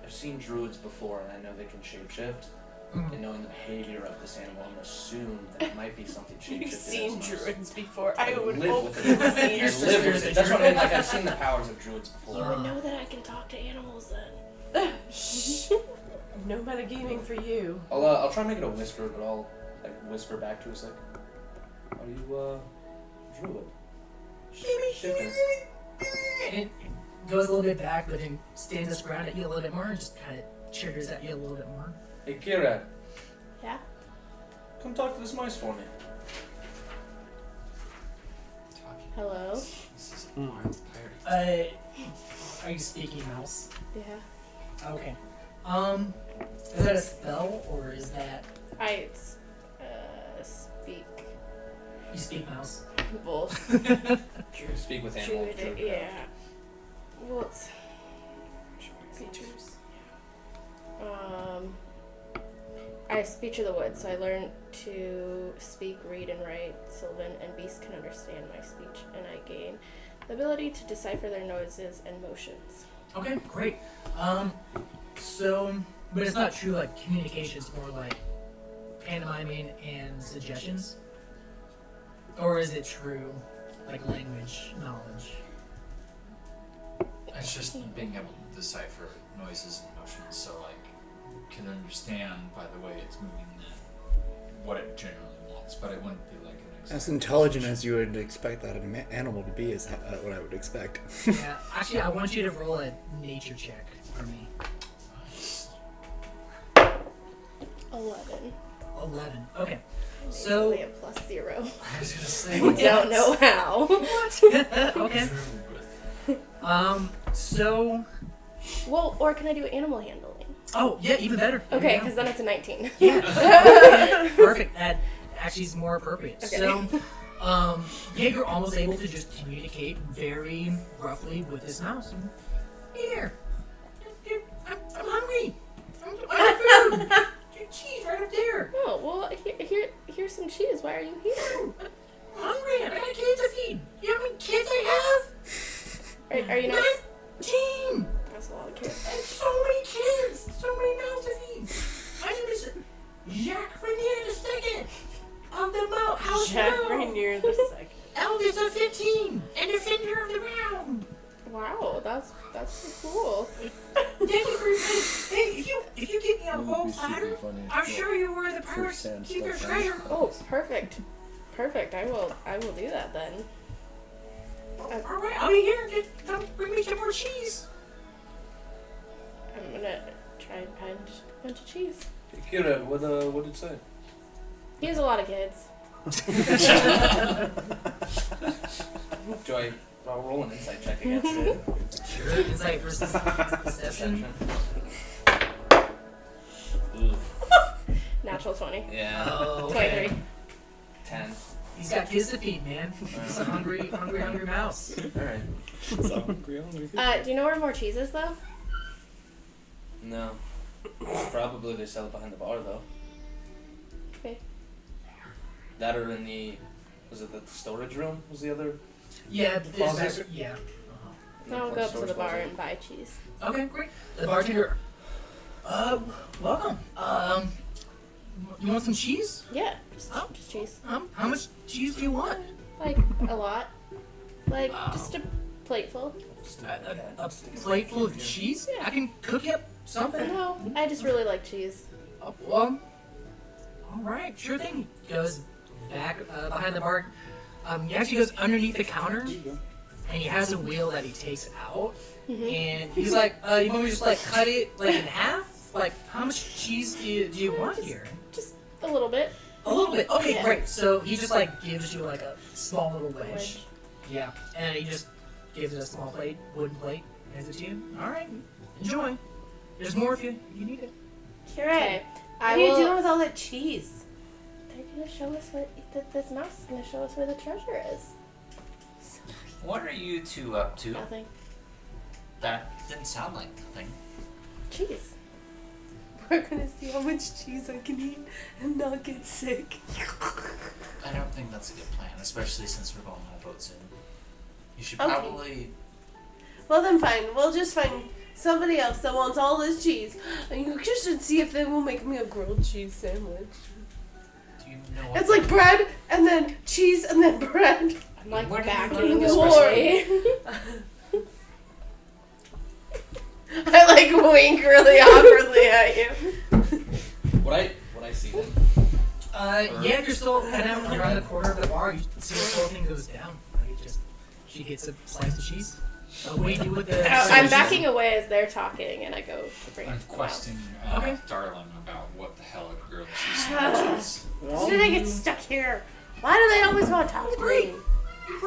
seen druids before and I know they can shapeshift. and knowing the behavior of this animal, and assume that it might be something shapeshifted. You've seen as most. druids before. I would live hope with you've it. seen Your I live with sister's it. a That's what I mean. druid. Like I've seen the powers of druids before. You would know that I can talk to animals then. Shh. No metagaming for you. I'll try and make it a whisper, but I'll like whisper back to us like, "Are you druid?" Shifting. And it goes a little bit back, but then stands its ground at you a little bit more and just kind of triggers at you a little bit more. Hey Kira, Yeah? come talk to this mice for me. Hello? This is a wild pirate. Are you speaking mouse? Yeah. Okay. Is that a spell or is that I speak you speak mouse? both. Speak with animal. Druid, yeah. Well, it's features. I speech of the woods, so I learned to speak, read, and write Sylvan, and beasts can understand my speech, and I gain the ability to decipher their noises and motions. Okay, great. So, but it's not true like communication. It's more like pantomiming and suggestions, or is it true like language knowledge? It's just being able to decipher noises and motions, so like can understand by the way it's moving what it generally wants, but it wouldn't be like an exact As intelligent as you would expect that an animal to be is what I would expect. Yeah. Actually, I want you to roll a nature check for me. 11. 11. Okay. It's So- only a +0. I was gonna say I don't know how. Okay. So. Well, or can I do animal handling? Oh, yeah, even better. Okay, because then it's a 19. Yeah. Perfect. That actually is more appropriate. Okay. So, yeah, you're almost able to just communicate very roughly with this mouse. Here, I'm hungry. I want food. Cheese right up there. Oh, well, here's some cheese. Why are you here? I'm hungry. I got kids to feed. You know how many kids I have? Are you not? 19. That's a lot of kids. And so many kids. So many mouths to feed. My name is Jacques Rainier II of the House Jack Mouse. Rainier the second. Eldest of 15 and defender of the realm. Wow, that's pretty cool. Thank you for your Hey, if you give me a whole platter, I'm sure you were the pirates keep your treasure. Oh, perfect. Perfect. I will do that then. Alright, I'll be here. Just come bring me some more cheese. I'm gonna try and find a bunch of cheese. Hey Kira, what did it say? He has a lot of kids. I'll roll an insight check against it. Sure, insight versus deception. Ooh. Natural 20. Yeah. Oh, 23. 10. He's got kids to feed, man. He's a hungry mouse. Alright. Do you know where more cheese is though? No. Probably they sell it behind the bar though. Okay. That or in the, was it the storage room? Was the other? Yeah, Closet? yeah. I'll go up to the bar and buy cheese. Okay, great. The bartender. Welcome. You want some cheese? Yeah, just cheese. How much cheese do you want? Like a lot. Like just a plateful. A plate full of cheese? I can cook you up something. No, I just really like cheese. Well, all right, sure thing. He goes back behind the bar. He actually goes underneath the counter, and he has a wheel that he takes out. And he's like, you want me to just like cut it like in half? Like, how much cheese do you want here? Just a little bit. A little bit. Okay, Yeah. great. So he just like gives you like a small little wedge. Yeah, and he just gives it a small plate, wooden plate, hands it to you. All right, enjoy. There's more if you need it. Okay. What are you doing with all that cheese? They're gonna show us this mouse is gonna show us where the treasure is. What are you two up to? Nothing. That didn't sound like nothing. Cheese. We're gonna see how much cheese I can eat and not get sick. I don't think that's a good plan, especially since we're going on a boat soon. You should Okay. probably... Well then fine, we'll just find somebody else that wants all this cheese. And you just should see if they will make me a grilled cheese sandwich. Do you know what It's like bread, and then cheese, and then bread. I'm like Where did you backing learn this away. I like wink really awkwardly at you. Would I see them? Yeah, if you're still kind of around the corner of the bar, you see the whole thing goes down. Like she gets a slice of cheese. What do you do with the... I'm backing away as they're talking, and I go to bring I'm it to the questing Okay. Darlin about what the hell a grilled cheese sandwich is. How did I get stuck here? Why do they always want to talk to me? You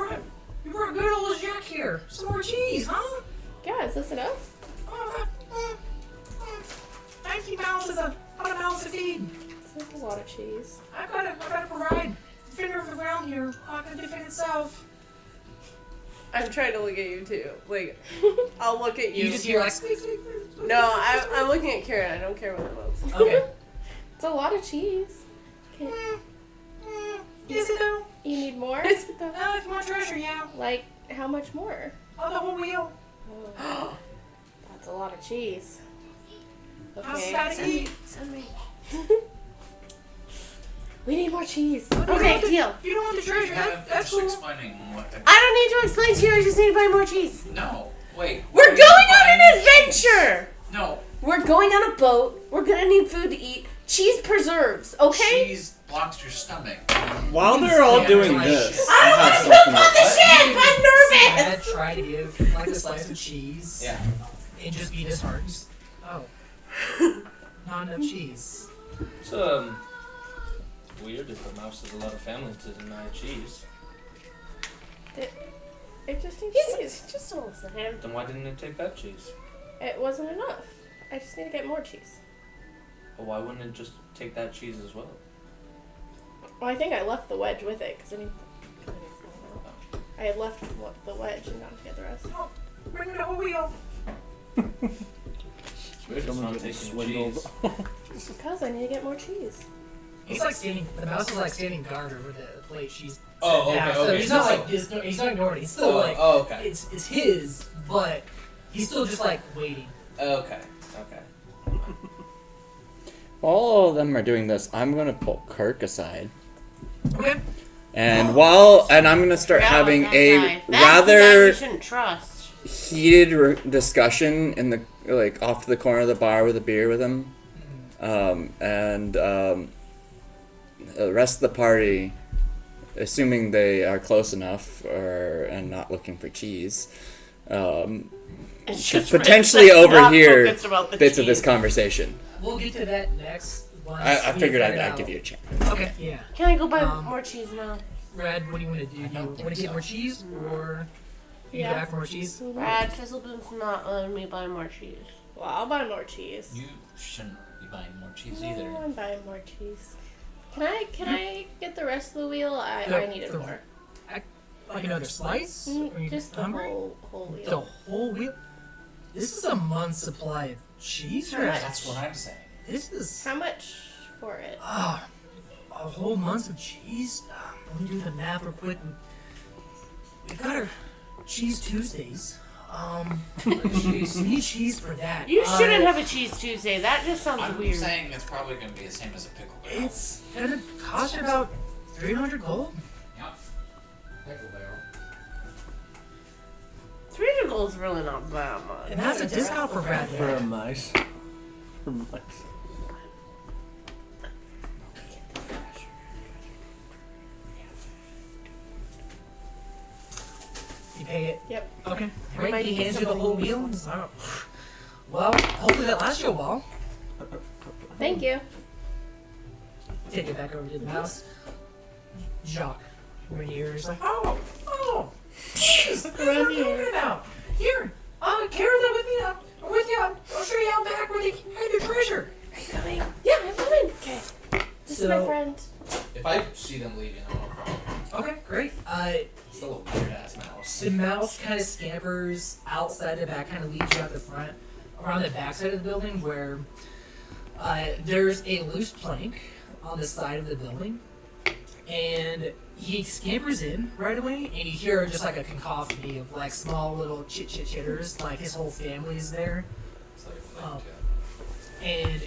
brought good old Jack here. Some more cheese, huh? Yeah, is this enough? 19 pounds is a lot of pounds to feed. That's a lot of cheese. I've got to provide. Finger of the ground here. Not gonna defend itself. I'm trying to look at you too. Like, I'll look at you. You just hear like... No, I'm looking at Karen. I don't care what it looks. Okay. It's a lot of cheese. Can, Is it though? you need more? If you want treasure, yeah. Like, how much more? On the whole wheel. Oh, that's a lot of cheese. How's Okay, that send me. eat? Send me. We need more cheese. Okay, deal. You don't want the treasure. That's Just cool. explaining what the... I don't need to explain to you. I just need to buy more cheese. No, wait. We're going on an adventure. No. We're going on a boat. We're gonna need food to eat. Cheese preserves, okay? Cheese blocks your stomach. While they're all Yeah, doing like- this, I don't want to poop on the ship. I'm nervous. Try to give like a slice of cheese. Yeah. And just be disheartened. Oh. Not enough cheese. It's weird if a mouse has a lot of family to deny cheese. It just needs cheese. He's just don't listen to him. Then why didn't it take that cheese? It wasn't enough. I just need to get more cheese. But why wouldn't it just take that cheese as well? Well, I think I left the wedge with it because I had left the wedge and gone to get the rest. Bring it a whole wheel. It's weird it's Someone not getting taking swindled. cheese. Because I need to get more cheese. He's like standing. The mouse is like standing guard over the plate. She's. Oh, set down. okay, So okay. he's not like he's not ignoring it. He's still like. Oh, okay. It's his, but he's still just like waiting. Okay. While all of them are doing this, I'm gonna pull Kirk aside. Okay. And I'm gonna start having a rather shouldn't trust. heated discussion in the off to the corner of the bar with a beer with him, and the rest of the party, assuming they are close enough and not looking for cheese, could potentially overhear bits of this conversation. We'll get to that next. I figured I'd give you a chance. Okay. Yeah. Can I go buy more cheese now? Red, what do you want to do? Do you want to get more cheese, or you go back for more cheese? Brad, Fizzleboom's not letting me buy more cheese. Well, I'll buy more cheese. You shouldn't be buying more cheese No, either. I'm buying more cheese. Can I get the rest of the wheel? I needed more. Like another slice? Are you Just the hungry? whole wheel. The whole wheel? This is a month's supply of cheese, right? That's what I'm saying. This is How much for it? a whole month of cheese. Let me do the math real quick. We've got our Cheese Tuesdays. We need cheese for that. You shouldn't have a Cheese Tuesday. That just sounds I'm weird. saying it's probably going to be the same as a pickle barrel. It's gonna cost you about 300 gold. Yep. Pickle barrel. 300 gold's really not that much. And that's a discount for Brad. For a mice. For mice. You pay it. Yep. Okay. I Great. might He get hands you the some whole of these. wheel. It's like, well, hopefully that lasts you a while. Thank you. Take it back over to the mouse. Jacques, over here, he's like, oh, jeez, look around what here. I'm talking about. Here, carry that with me. With you. I'll show you out back where they hide their treasure. Are you coming? Yeah, I'm coming. Okay. This is my So- friend. If I see them leaving, I'm no problem. Okay, great. Still a weird ass mouse. The mouse kind of scampers outside the back, kind of leads you out the front, around the back side of the building where there's a loose plank on the side of the building. And he scampers in right away, and you hear just like a cacophony of like small little chitters, like his whole family's there. It's like And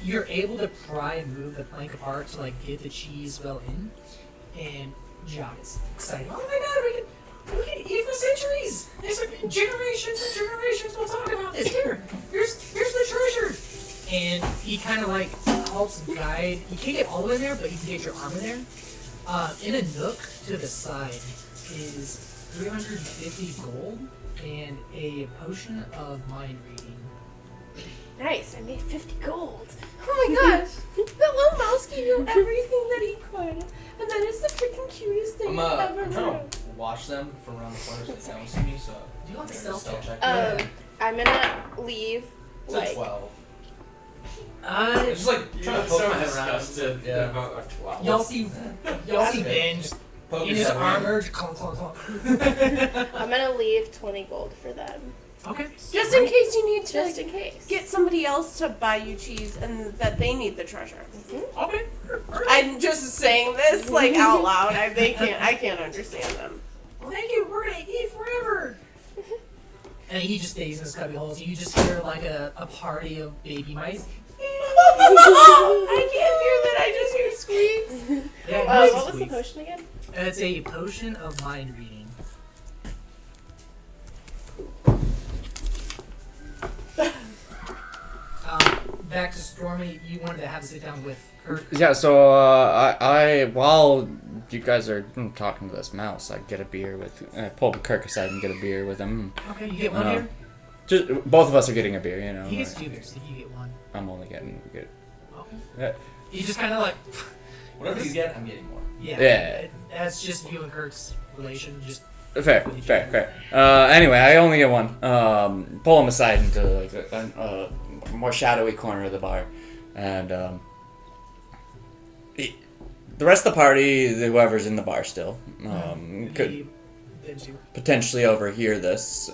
you're able to pry and move the plank apart to like get the cheese well in. And Jock is excited. Oh my god, we can eat for centuries! There's like generations and generations we'll talk about this. Here's the treasure! And he kind of like helps guide. You can't get all the way in there, but you can get your arm in there. In a nook to the side is 350 gold and a potion of mind reading. Nice, I made 50 gold. Oh my gosh, that little mouse gave you everything that he could, and that is the freaking cutest thing I've ever I'm heard. trying to watch them from around the corner so they don't see me. So Do you want the I'm gonna stealth check? check. I'm gonna leave, It's a like, 12. It's just like trying to poke my head around. disgusted. Yeah. About a 12. Y'all see Ben Poke in his yourself. armor. Clunk, clunk, clunk. I'm gonna leave 20 gold for them. Okay. Just in case you need to Just like, in case. get somebody else to buy you cheese and that they need the treasure. Okay. I'm just saying this like out loud. I can't understand them. Well, thank you. We're gonna eat forever. And he just stays in his cubby holes. You just hear like a party of baby mice. I can't hear that. I just hear squeaks. Yeah, What nice was the squeaks. potion again? It's a potion of mind reading. Back to Stormy. You wanted to have a sit down with her. Yeah, so I while you guys are talking to this mouse, I get a beer with. I pull Kirk aside and get a beer with him. Okay, you get one here. Just both of us are getting a beer, you know. He gets 2 beers if you get one. I'm only getting good. Okay. Yeah. You just kind of like. Whatever you get, I'm getting more. Yeah. Yeah. That's just you and Kirk's relation. Just. Fair. Anyway, I only get one. Pull him aside into like a more shadowy corner of the bar, and the rest of the party, whoever's in the bar still, could potentially overhear this.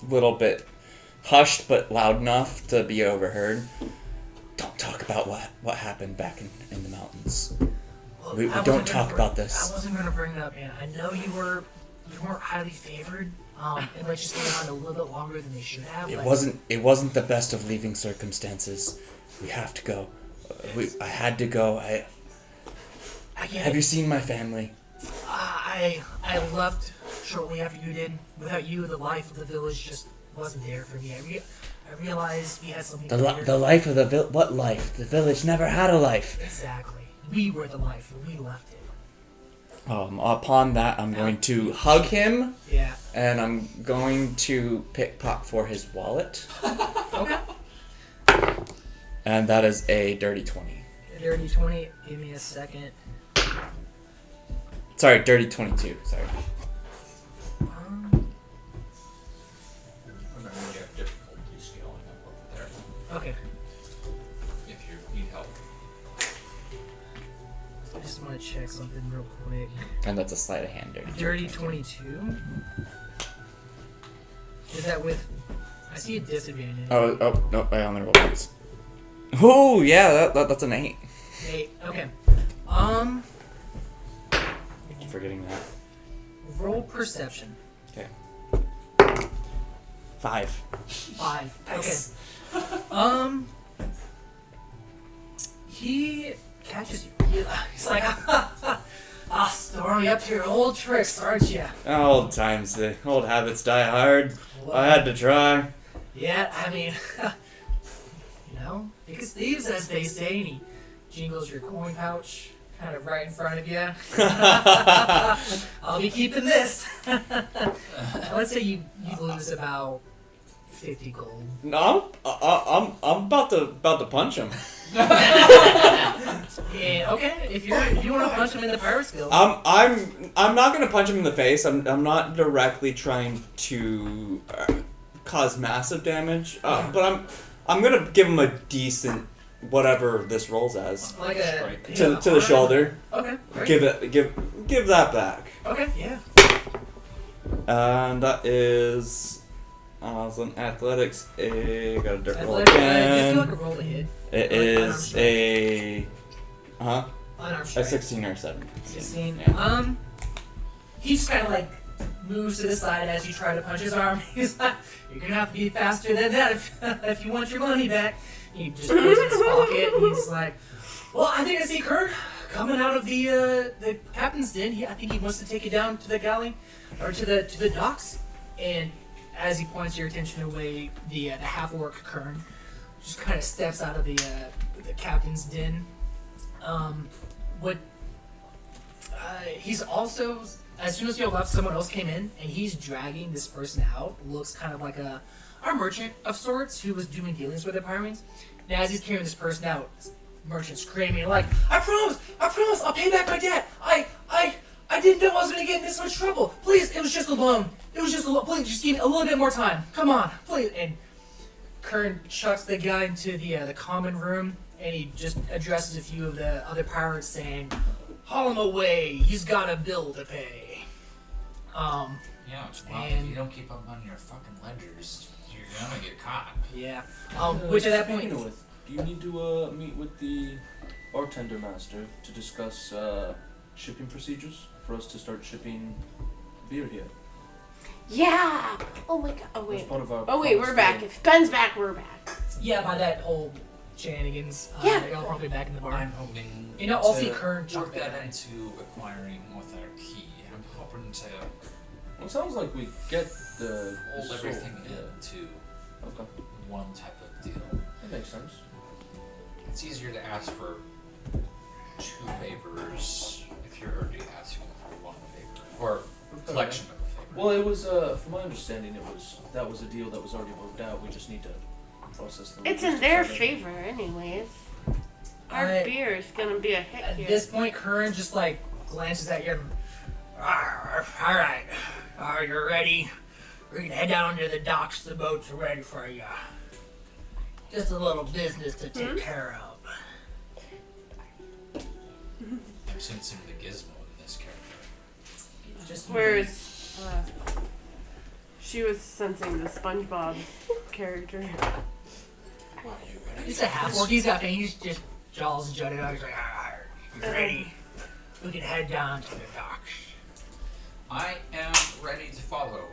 Little bit hushed, but loud enough to be overheard. Don't talk about what happened back in the mountains. Well, We I wasn't don't gonna talk about this. I wasn't going to bring it up, man. I know you weren't highly favored, and like just going on a little bit longer than they should have. It like, wasn't the best of leaving circumstances. We have to go. I had to go. I get Have it. you seen my family? I left shortly after you did. Without you, the life of the village just wasn't there for me. I realized we had something. The life of the what life? The village never had a life. Exactly. We were the life, and we left it. Upon that, I'm going to hug him. Yeah. And I'm going to pickpocket for his wallet. Okay. And that is a dirty 20. A dirty 20. Give me a second. Sorry, dirty 22. Sorry. I'm gonna get difficulty scaling up over there. Okay. If you need help. I just want to check something real quick. And that's a sleight of hand dirty. Dirty 22. Is that with? I see a disadvantage. Oh no! I only rolled once. Oh yeah, that's an 8. 8. Okay. Keep forgetting that. Roll perception. Okay. 5. 5. Nice. Okay. He catches you. He's like, Stormy, up to your old tricks, aren't you? Old times, the old habits die hard. I had to try. Yeah, I mean, because thieves, as they say, and he jingles your coin pouch kind of right in front of you. I'll be keeping this. Let's say you lose about 50 gold. No, I'm about to punch him. Yeah, okay, if you want to punch him in the Pirate Guild. I'm not gonna punch him in the face. I'm not directly trying to cause massive damage. But I'm gonna give him a decent whatever this rolls as. Like a to the shoulder. Okay. Great. Give that back. Okay. Yeah. And that is an athletics. Got a dirt roll Athletics, again. just do like a roll to hit. It is a Unarmed punch. A Right? 16 or 17. 16. Yeah. He just kind of like moves to the side as you try to punch his arm. He's like, "You're gonna have to be faster than that if you want your money back." He just goes in his pocket. And he's like, "Well, I think I see Kurt coming out of the captain's den. I think he wants to take you down to the galley or to the docks." And as he points your attention away, the half-orc Kern just kind of steps out of the captain's den. He's also, as soon as you left, someone else came in, and he's dragging this person out. Looks kind of like a merchant of sorts who was doing dealings with the pirates. Now, as he's carrying this person out, merchant screaming like, I promise, I'll pay back my debt. I didn't know I was gonna get in this much trouble. Please, it was just a loan. Please, just give me a little bit more time. Come on, please." And Kern chucks the guy into the common room, and he just addresses a few of the other pirates, saying, "Haul him away. He's got a bill to pay." Yeah, well, if you don't keep up on your fucking ledgers, you're gonna get caught. Yeah. Which at that point, Do you need to meet with the bartender master to discuss shipping procedures for us to start shipping beer here? Yeah. Oh my god. Oh That's wait. part of our Oh wait, we're promise back. to- If Ben's back, we're back. yeah, by that whole shenanigans, Yeah. y'all probably back in the bar. I'm hoping You know, I'll see to Kern work jump that in. into acquiring with our key. I'm hoping to Well, it sounds like we get the hold soul, everything yeah. into Okay, one type of deal. that makes sense. It's easier to ask for 2 favors if you're already asking for 1 favor or collection of a favor. Well, it was from my understanding, that was a deal that was already worked out. We just need to process the. It's in logistics their of it. favor, anyways. Our I- beer is gonna be a hit At here. this point, Kern just like glances at you. Alright. Are you ready? We're gonna head down to the docks. The boats are ready for you. Just a little business to take care of. I'm sensing the gizmo in this character. Just Whereas she was sensing the SpongeBob character. He's a half-orc. He's got he's just jaws jutted out. He's like, he's ready. We can head down to the docks. I am ready to follow.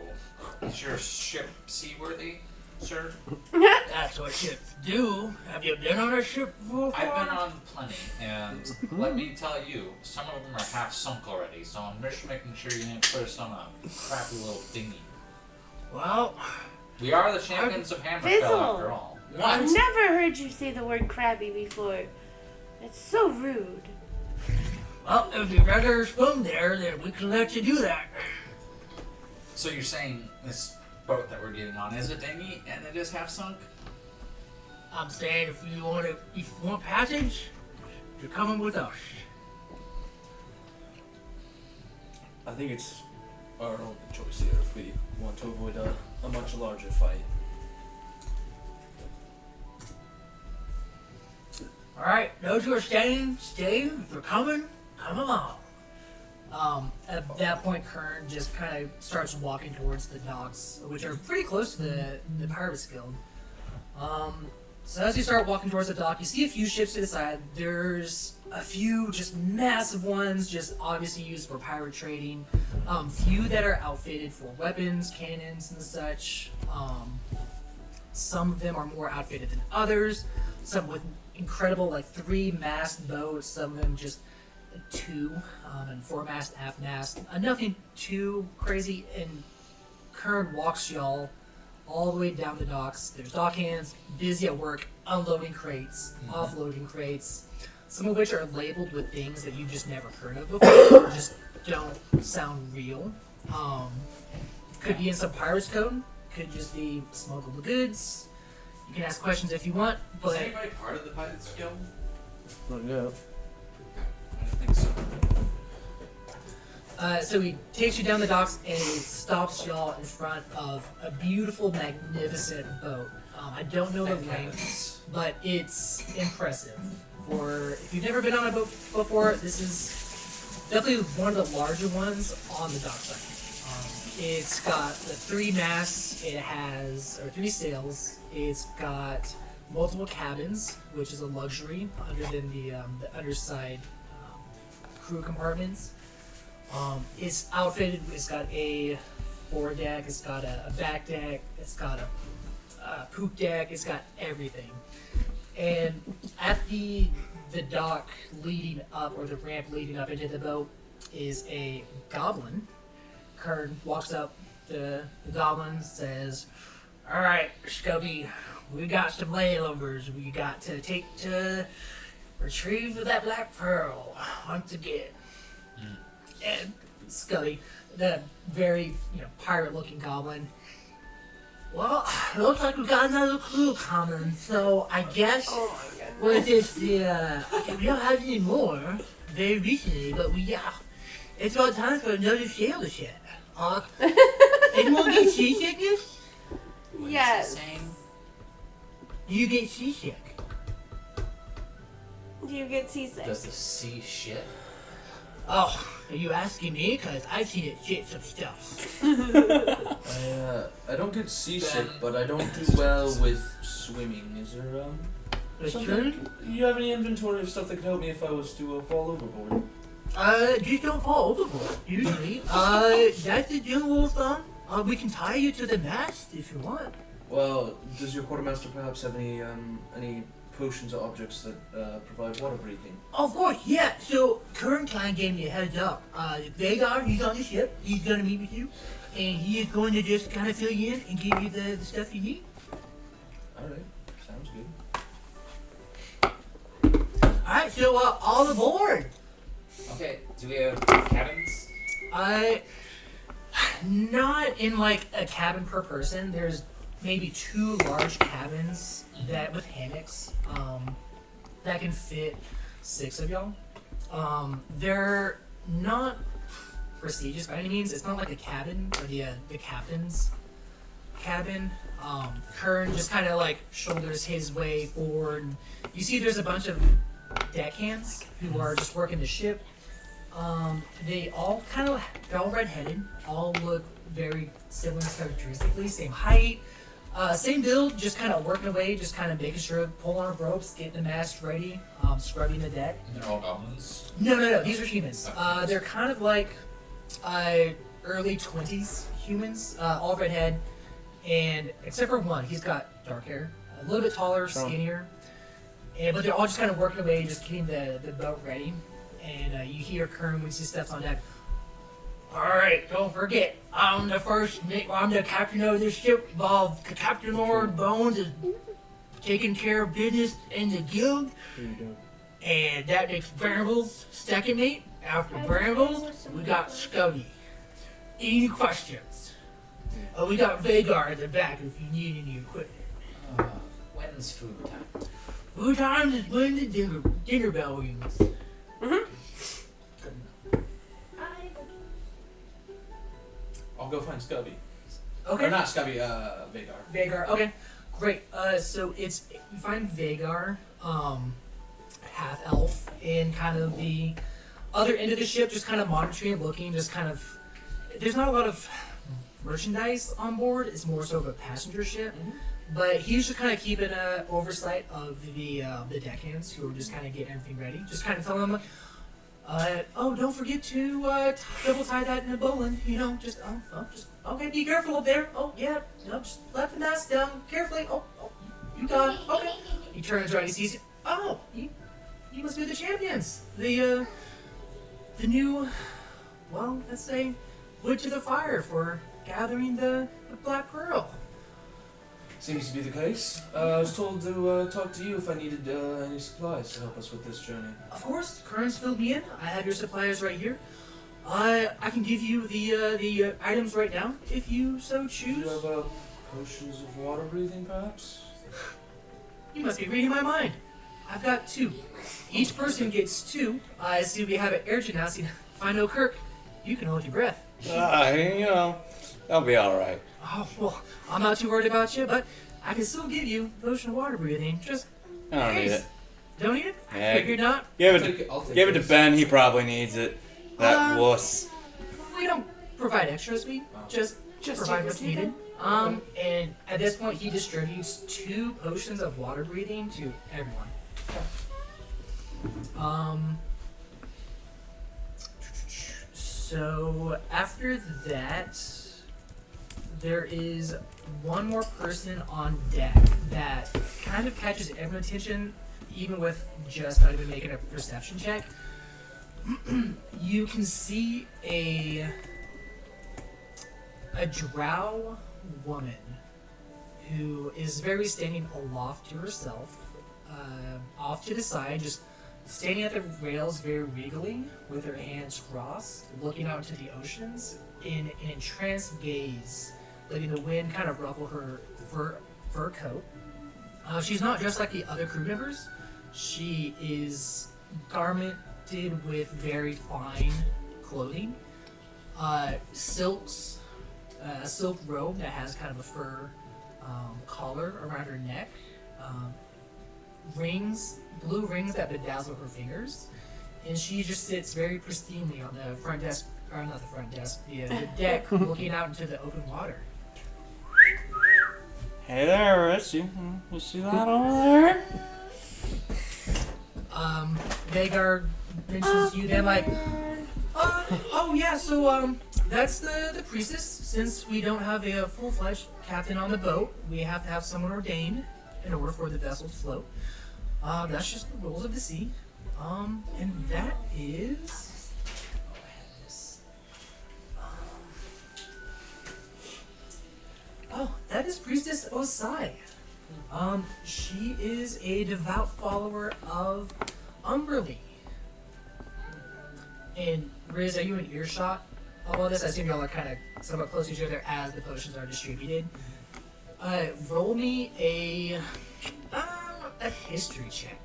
Is your ship seaworthy, sir? That's what ships do. Have you been on a ship before? I've been on plenty, and let me tell you, some of them are half sunk already, so I'm just making sure you didn't put us on a crappy little dinghy. Well, We are the champions of Hammerfell Fizzle. after all. I've never heard you say the word crabby before. It's so rude. well, if you'd rather swim there, then we can let you do that. So you're saying this boat that we're getting on is a dinghy, and it is half sunk? I'm saying if you want passage, you're coming with us. I think it's our only choice here if we want to avoid a much larger fight. Alright, those who are staying. If you're coming, come along. At that point, Kern just kind of starts walking towards the docks, which are pretty close to the Pirates Guild. So as you start walking towards the dock, you see a few ships to the side. There's a few just massive ones, just obviously used for pirate trading. Few that are outfitted for weapons, cannons, and such. Some of them are more outfitted than others. Some with incredible, like 3-mast boats. Some of them just 2 and 4-mast, half-mast. Nothing too crazy. And Kern walks y'all all the way down the docks. There's dock hands busy at work, unloading crates, offloading crates. Some of which are labeled with things that you've just never heard of before, just don't sound real. Could be in some pirate's code. Could just be smuggled goods. You can ask questions if you want, Is but anybody part of the Pirates Guild? Not yet. I don't think so. So he takes you down the docks and he stops y'all in front of a beautiful, magnificent boat. I don't know the length, but it's impressive. For if you've never been on a boat before, this is definitely one of the larger ones on the dockside. It's got the 3 masts. It has 3 sails. It's got multiple cabins, which is a luxury, other than the underside crew compartments. It's outfitted. It's got a forward deck. It's got a back deck. It's got a poop deck. It's got everything. And at the dock leading up, or the ramp leading up into the boat, is a goblin. Kern walks up to the goblin, says, "All right, Scubby, we got some layovers we got to take to retrieve that black pearl once again." And Scubby, the very pirate-looking goblin, "Well, looks like we got another clue coming, so I guess we're just we don't have any more very recently, but it's about time for another sailor ship. Anyone get seasickness? Yes. Do you get seasick? Do you get seasick? Does the sea shit? Oh, are you asking me? Because I've seen it shit some stuff. I don't get seasick, but I don't do well with swimming. Is there something? You have any inventory of stuff that could help me if I was to fall overboard? Just don't fall overboard, usually. That's the general thumb. We can tie you to the mast if you want. Well, does your quartermaster perhaps have any potions or objects that provide water breathing? Of course, yeah. So, Kern kind of gave me a heads up. Vagar, he's on the ship. He's going to meet with you. And he is going to just kind of fill you in and give you the stuff you need. Alright, sounds good. Alright, so all aboard. Okay, do we have cabins? Not in like a cabin per person. There's maybe 2 large cabins that with hammocks that can fit 6 of y'all. They're not prestigious by any means. It's not like a cabin or the captain's cabin. Kern just kind of like shoulders his way forward. You see there's a bunch of deckhands who are just working the ship. They're all redheaded, all look very similar characteristically, same height, same build, just kind of working away, just kind of making sure, pulling on ropes, getting the mast ready, scrubbing the deck. And they're all goblins? No, these are humans. They're kind of like early 20s humans, all redhead, and except for one, he's got dark hair, a little bit taller, skinnier, but they're all just kind of working away, just getting the boat ready. And you hear Kern when he steps on deck. "Alright, don't forget, I'm the captain of this ship, while Captain Lord Bones is taking care of business in the guild. And that makes Brambles second mate. After Brambles, we got Scubby. Any questions? We got Vagar at the back if you need any equipment." When's food time? Food time is when the dinner bell rings. I'll go find Scubby. Okay. Or not Scubby, Vagar. Vagar, okay. Great. So you find Vagar, half elf, in kind of the other end of the ship, just kind of monitoring, looking, just kind of. There's not a lot of merchandise on board. It's more so of a passenger ship. But he's just kind of keeping an oversight of the deckhands who are just kind of getting everything ready. Just kind of telling them, don't forget to double tie that in a bowline. Just okay. Be careful up there. Oh yeah, just let the mast down carefully. Oh, you got it. Okay. He turns around. He sees. Oh, you must be the champions. The new, well, let's say, wood to the fire for gathering the black pearl. Seems to be the case. I was told to talk to you if I needed any supplies to help us with this journey. Of course, Kern's filled me in. I have your supplies right here. I can give you the items right now if you so choose. Do you have potions of water breathing, perhaps? You must be reading my mind. I've got 2. Each person gets 2. I see we have an air genasi. If I know Kirk, you can hold your breath. That'll be alright. Oh, well, I'm not too worried about you, but I can still give you potion of water breathing. Just I don't need it. Don't need it? Yeah. I figured not. Give it to Ben, he probably needs it. That wuss. We don't provide extras, we just provide what's needed. And at this point, he distributes 2 potions of water breathing to everyone. So after that, there is one more person on deck that kind of catches everyone's attention, even with just not even making a perception check. You can see a drow woman who is very standing aloft to herself, off to the side, just standing at the rails very regally, with her hands crossed, looking out into the oceans in an entranced gaze, letting the wind kind of ruffle her fur coat. She's not dressed like the other crew members. She is garmented with very fine clothing, silks, a silk robe that has kind of a fur collar around her neck, rings, blue rings that bedazzle her fingers, and she just sits very pristinely on the front desk, or not the front desk, the deck, looking out into the open water. Hey there, Rich. You see that over there? Vagar mentions you then like, oh yeah, so that's the priestess. Since we don't have a full-fledged captain on the boat, we have to have someone ordained in order for the vessel to float. That's just the rules of the sea. And that is. That is Priestess Osai. She is a devout follower of Umberly. And Riz, are you in earshot of all this? I assume y'all are kind of somewhat close to each other as the potions are distributed. Roll me a history check,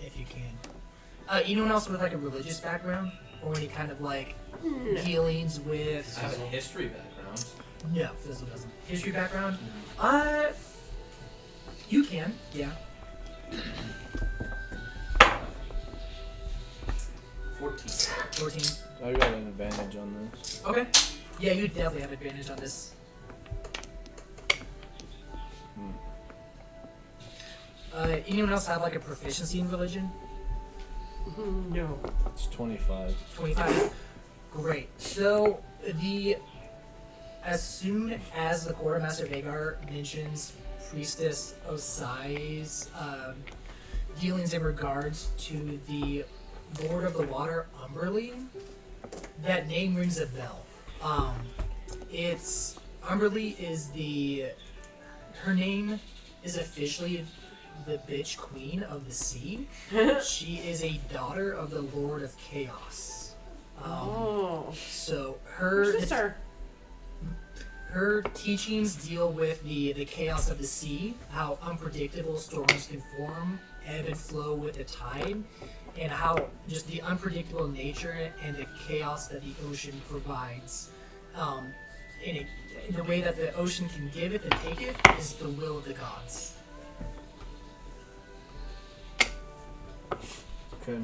if you can. Anyone else with like a religious background? Or any kind of like dealings with... I have a history background. No, Fizzle doesn't. History background? You can, yeah. 14. I got an advantage on this. Okay. Yeah, you definitely have advantage on this. Anyone else have like a proficiency in religion? No. It's 25. 25. Great. So as soon as the Quartermaster Vagar mentions Priestess Osai's dealings in regards to the Lord of the Water, Umberly, that name rings a bell. Umberly is her name is officially the bitch queen of the sea. She is a daughter of the Lord of Chaos. So her sister. Her teachings deal with the chaos of the sea, how unpredictable storms can form, ebb and flow with the tide, and how just the unpredictable nature and the chaos that the ocean provides. In the way that the ocean can give it and take it is the will of the gods. Okay.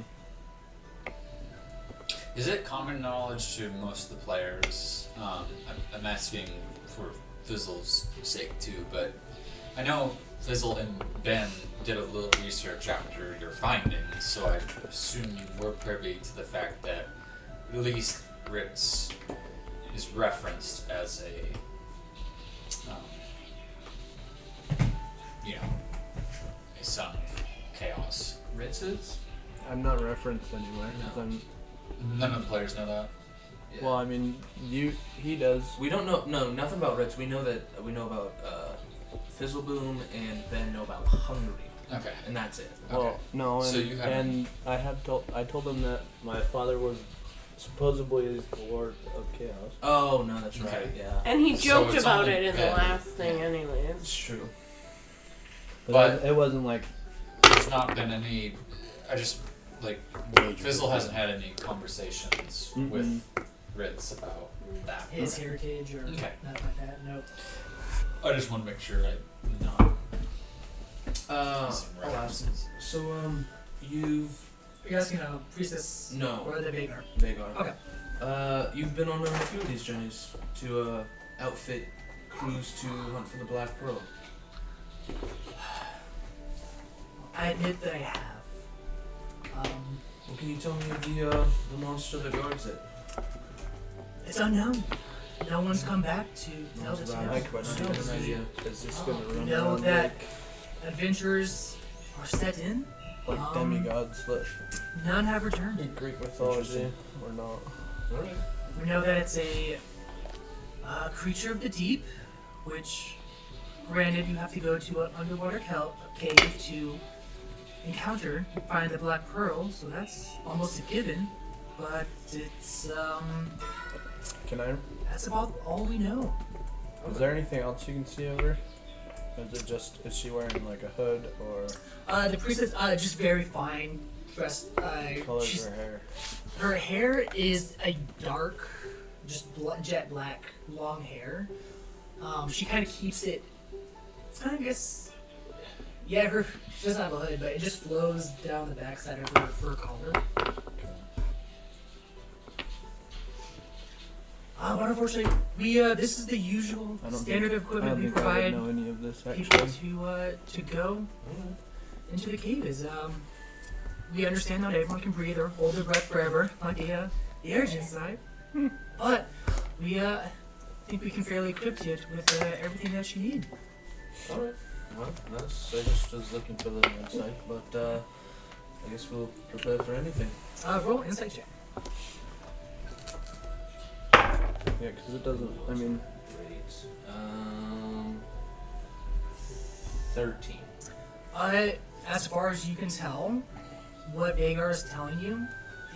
Is it common knowledge to most of the players? I'm asking for Fizzle's sake too, but I know Fizzle and Ben did a little research after your findings, so I assume you were privy to the fact that at least Ritz is referenced as a, a son of chaos. Ritz's? I'm not referenced anywhere. No. None of the players know that. Yeah. Well, I mean, he does. We don't know. No, nothing about Ritz. We know about Fizzleboom, and Ben know about Hungary. Okay. And that's it. Well, Okay. no, and, So you haven't- and I told him that my father was supposedly the Lord of Chaos. Oh no, that's right. Okay. Yeah. And he So joked it's about only it in the Ben. last thing, Yeah. anyways. It's true. But- it wasn't like There's not been any. Fizzle hasn't had any conversations with Ritz about that. His heritage or Okay. nothing like that. Nope. I just want to make sure I'm not missing I'll ask. references. So you've Are you asking Priestess no or the Vagar? Vagar. Okay. You've been on a few of these journeys to outfit crews to hunt for the Black Pearl. I admit that I have. Well, can you tell me of the monster that guards it? It's unknown. No one's come back to tell the tale. My question is, is this going to We run know around that adventurers are set in. like demigods that None have returned. in Greek mythology or not? We know that it's a creature of the deep, which, granted, you have to go to an underwater cave to encounter, find the black pearl, so that's almost a given. But it's Can I? that's about all we know. Is there anything else you can see over? Is it just, is she wearing like a hood or The priestess, just very fine dressed. colors of her hair? Her hair is a dark, just jet black, long hair. She kind of keeps it. It's kind of, I guess, yeah. She doesn't have a hood, but it just flows down the backside of her fur collar. But unfortunately, we this is the usual standard of equipment we I provide don't know any of this people actually. to go into the cave. Is we understand not everyone can breathe or hold their breath forever, like the Argent side. But we think we can fairly equip you with everything that you need. Alright. Well, that's, I just was looking for the insight, but I guess we'll prepare for anything. Roll insight check. Yeah, because it doesn't. I mean, Great. 13. As far as you can tell, what Vagar is telling you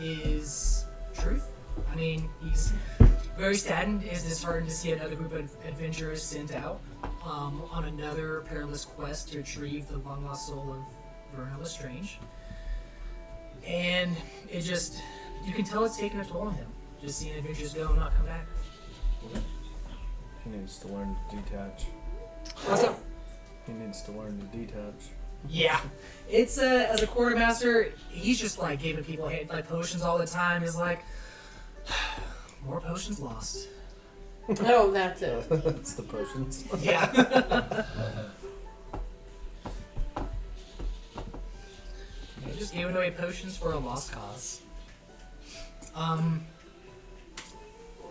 is truth. I mean, he's very saddened and disheartened to see another group of adventurers sent out on another perilous quest to retrieve the long-lost soul of Verna Lestrange. And it just, you can tell it's taken a toll on him, just seeing adventurers go and not come back. he needs to learn to detach. What's up? He needs to learn to detach. Yeah, it's as a quartermaster, he's just like giving people like potions all the time. He's like, more potions lost. Oh, that's it. That's the potions. Yeah. He's just giving away potions for a lost cause.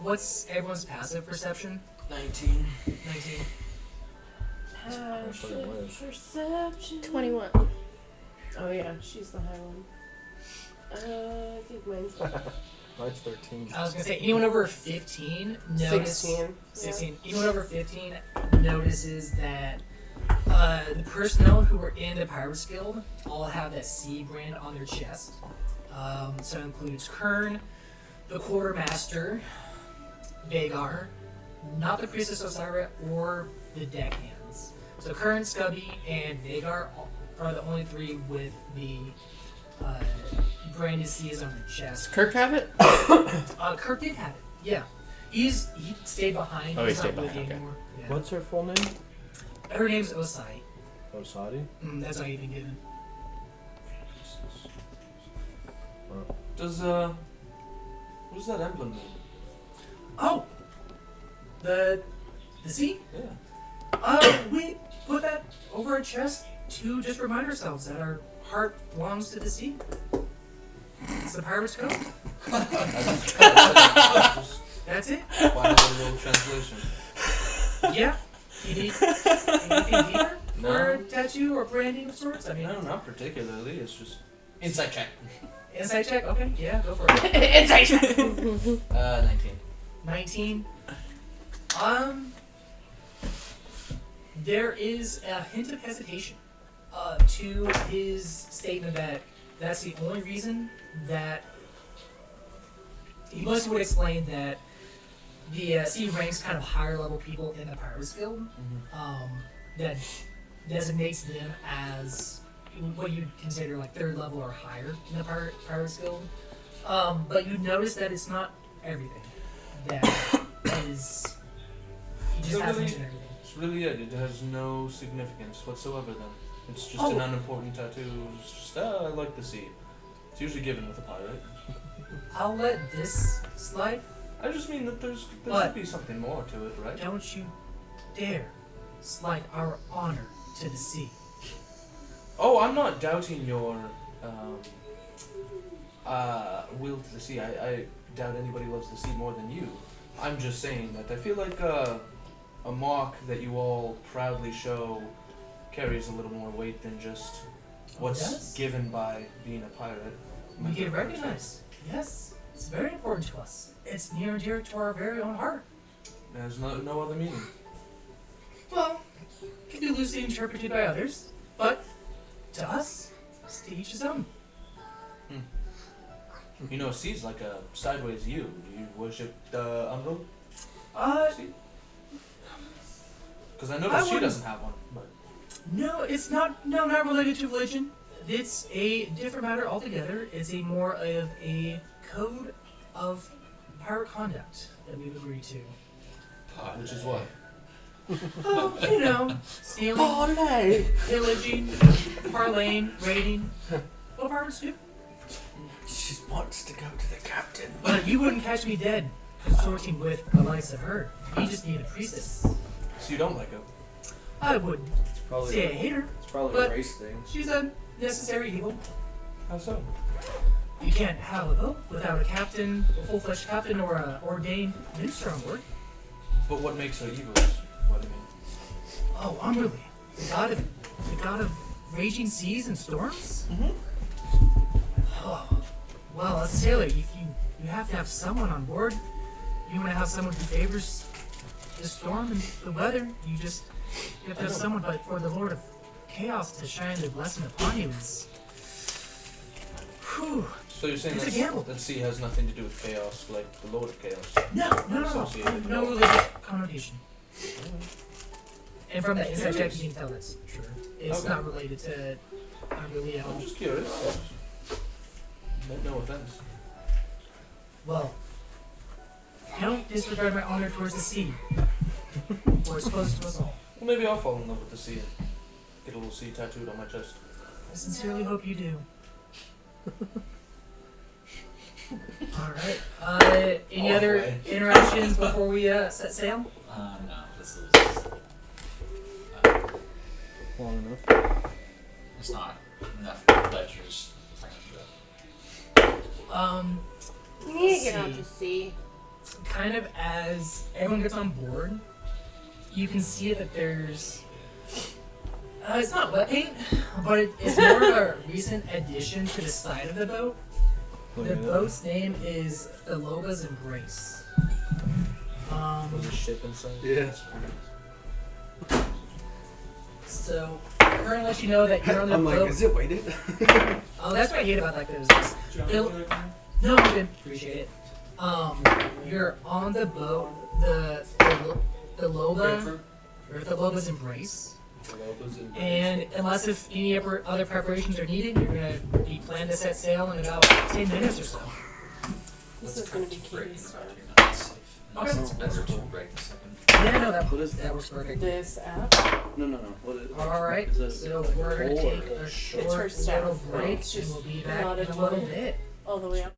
What's everyone's passive perception? 19. 19. Perception. 21. Oh yeah, she's the high one. I think mine's Mine's 13. I was gonna say anyone over 15 notice 16. 16. Anyone over 15 notices that the personnel who were in the Pirates Guild all have that C brand on their chest. So it includes Kern, the quartermaster, Vagar, not the priestess Osiria, or the deckhands. So Kern, Scubby, and Vagar are the only three with the branded C's on their chest. Does Kirk have it? Kirk did have it. Yeah, he stayed behind. Oh, he He's stayed not with behind, you okay. anymore. Yeah. What's her full name? Her name's Osai. Osadi? That's all you've been given. Does, what does that emblem mean? Oh, the sea. Yeah. We put that over our chest to just remind ourselves that our heart belongs to the sea. It's the Pirates Code. That's it. Final little translation. Yeah. You need anything here? No. Or a tattoo or branding of sorts? I mean, No, not particularly. It's just Insight check. Insight check? Okay, yeah, go for it. Insight check. 19. 19. There is a hint of hesitation to his statement that that's the only reason that he mostly would explain that the C ranks kind of higher level people in the Pirates Guild that designates them as what you'd consider like third level or higher in the Pirates Guild. But you notice that it's not everything that is. He just So hasn't really- mentioned everything. It's really it. It has no significance whatsoever then. It's just Oh. an unimportant tattoo. It's just, I like the sea. It's usually given with a pirate. I'll let this slide. I just mean that there What? should be something more to it, right? Don't you dare slight our honor to the sea. Oh, I'm not doubting your will to the sea. I doubt anybody loves the sea more than you. I'm just saying that I feel like a mark that you all proudly show carries a little more weight than just what's Yes? given by being a pirate. We get recognized. Yes, it's very important to us. It's near and dear to our very own heart. There's no other meaning. Well, it can be loosely interpreted by others, but to us, it's to each his own. You know, C's like a sideways U. Do you worship the Umbral? Because I noticed she doesn't have one. But No, it's not. No, not related to religion. It's a different matter altogether. It's a more of a code of pirate conduct that we've agreed to. which is what? Oh, you know, stealing, pillaging, parlaying, raiding. What pirates do? She wants to go to the captain. But you wouldn't catch me dead consorting with the likes of her. You just need a priestess. So you don't like her? I would Probably say I hate her. It's probably but a race thing. She's a necessary evil. How so? You can't have a boat without a captain, a full-fledged captain, or a ordained minister on board. But what makes her evil is what I mean. Oh, Umberly, the god of raging seas and storms. Oh, well, as a sailor, you have to have someone on board. You want to have someone who favors the storm and the weather. You have to have someone. But for the Lord of Chaos to shine their blessing upon you is. Whew. So you're saying It's a gamble. that sea has nothing to do with chaos, like the Lord of Chaos? No religious connotation. And from that inside check, you can tell that's true. It's not related to Umberly at all. I'm just curious. No offense. Well, don't disregard my honor towards the sea. For it's close to us all. Well, maybe I'll fall in love with the sea and get a little sea tattooed on my chest. I sincerely hope you do. Alright. Any other interactions before we set sail? No, this is Long enough. it's not enough ledgers. We need to get Let's out to sea. Kind of as everyone gets on board, you can see that there's. It's not wet paint, but it's more of a recent addition to the side of the boat. The boat's name is the Loba's Embrace. There's a ship inside? Yeah. So, currently let you know that you're on the I'm boat. like, is it weighted? Oh, that's what I hate about like those. No, I'm good. Appreciate it. You're on the boat. The Loba, or the Loba's Embrace. And unless if any other preparations are needed, you're gonna be planned to set sail in about 10 minutes or so. This is going to be Katie's. Okay. That's a two break in a second. Yeah, no, What is that works perfect. This app. No. What is All right, Is that so we're gonna take a It's her short staff. little break, It's and just we'll be back not in a a little total. bit. All the way up.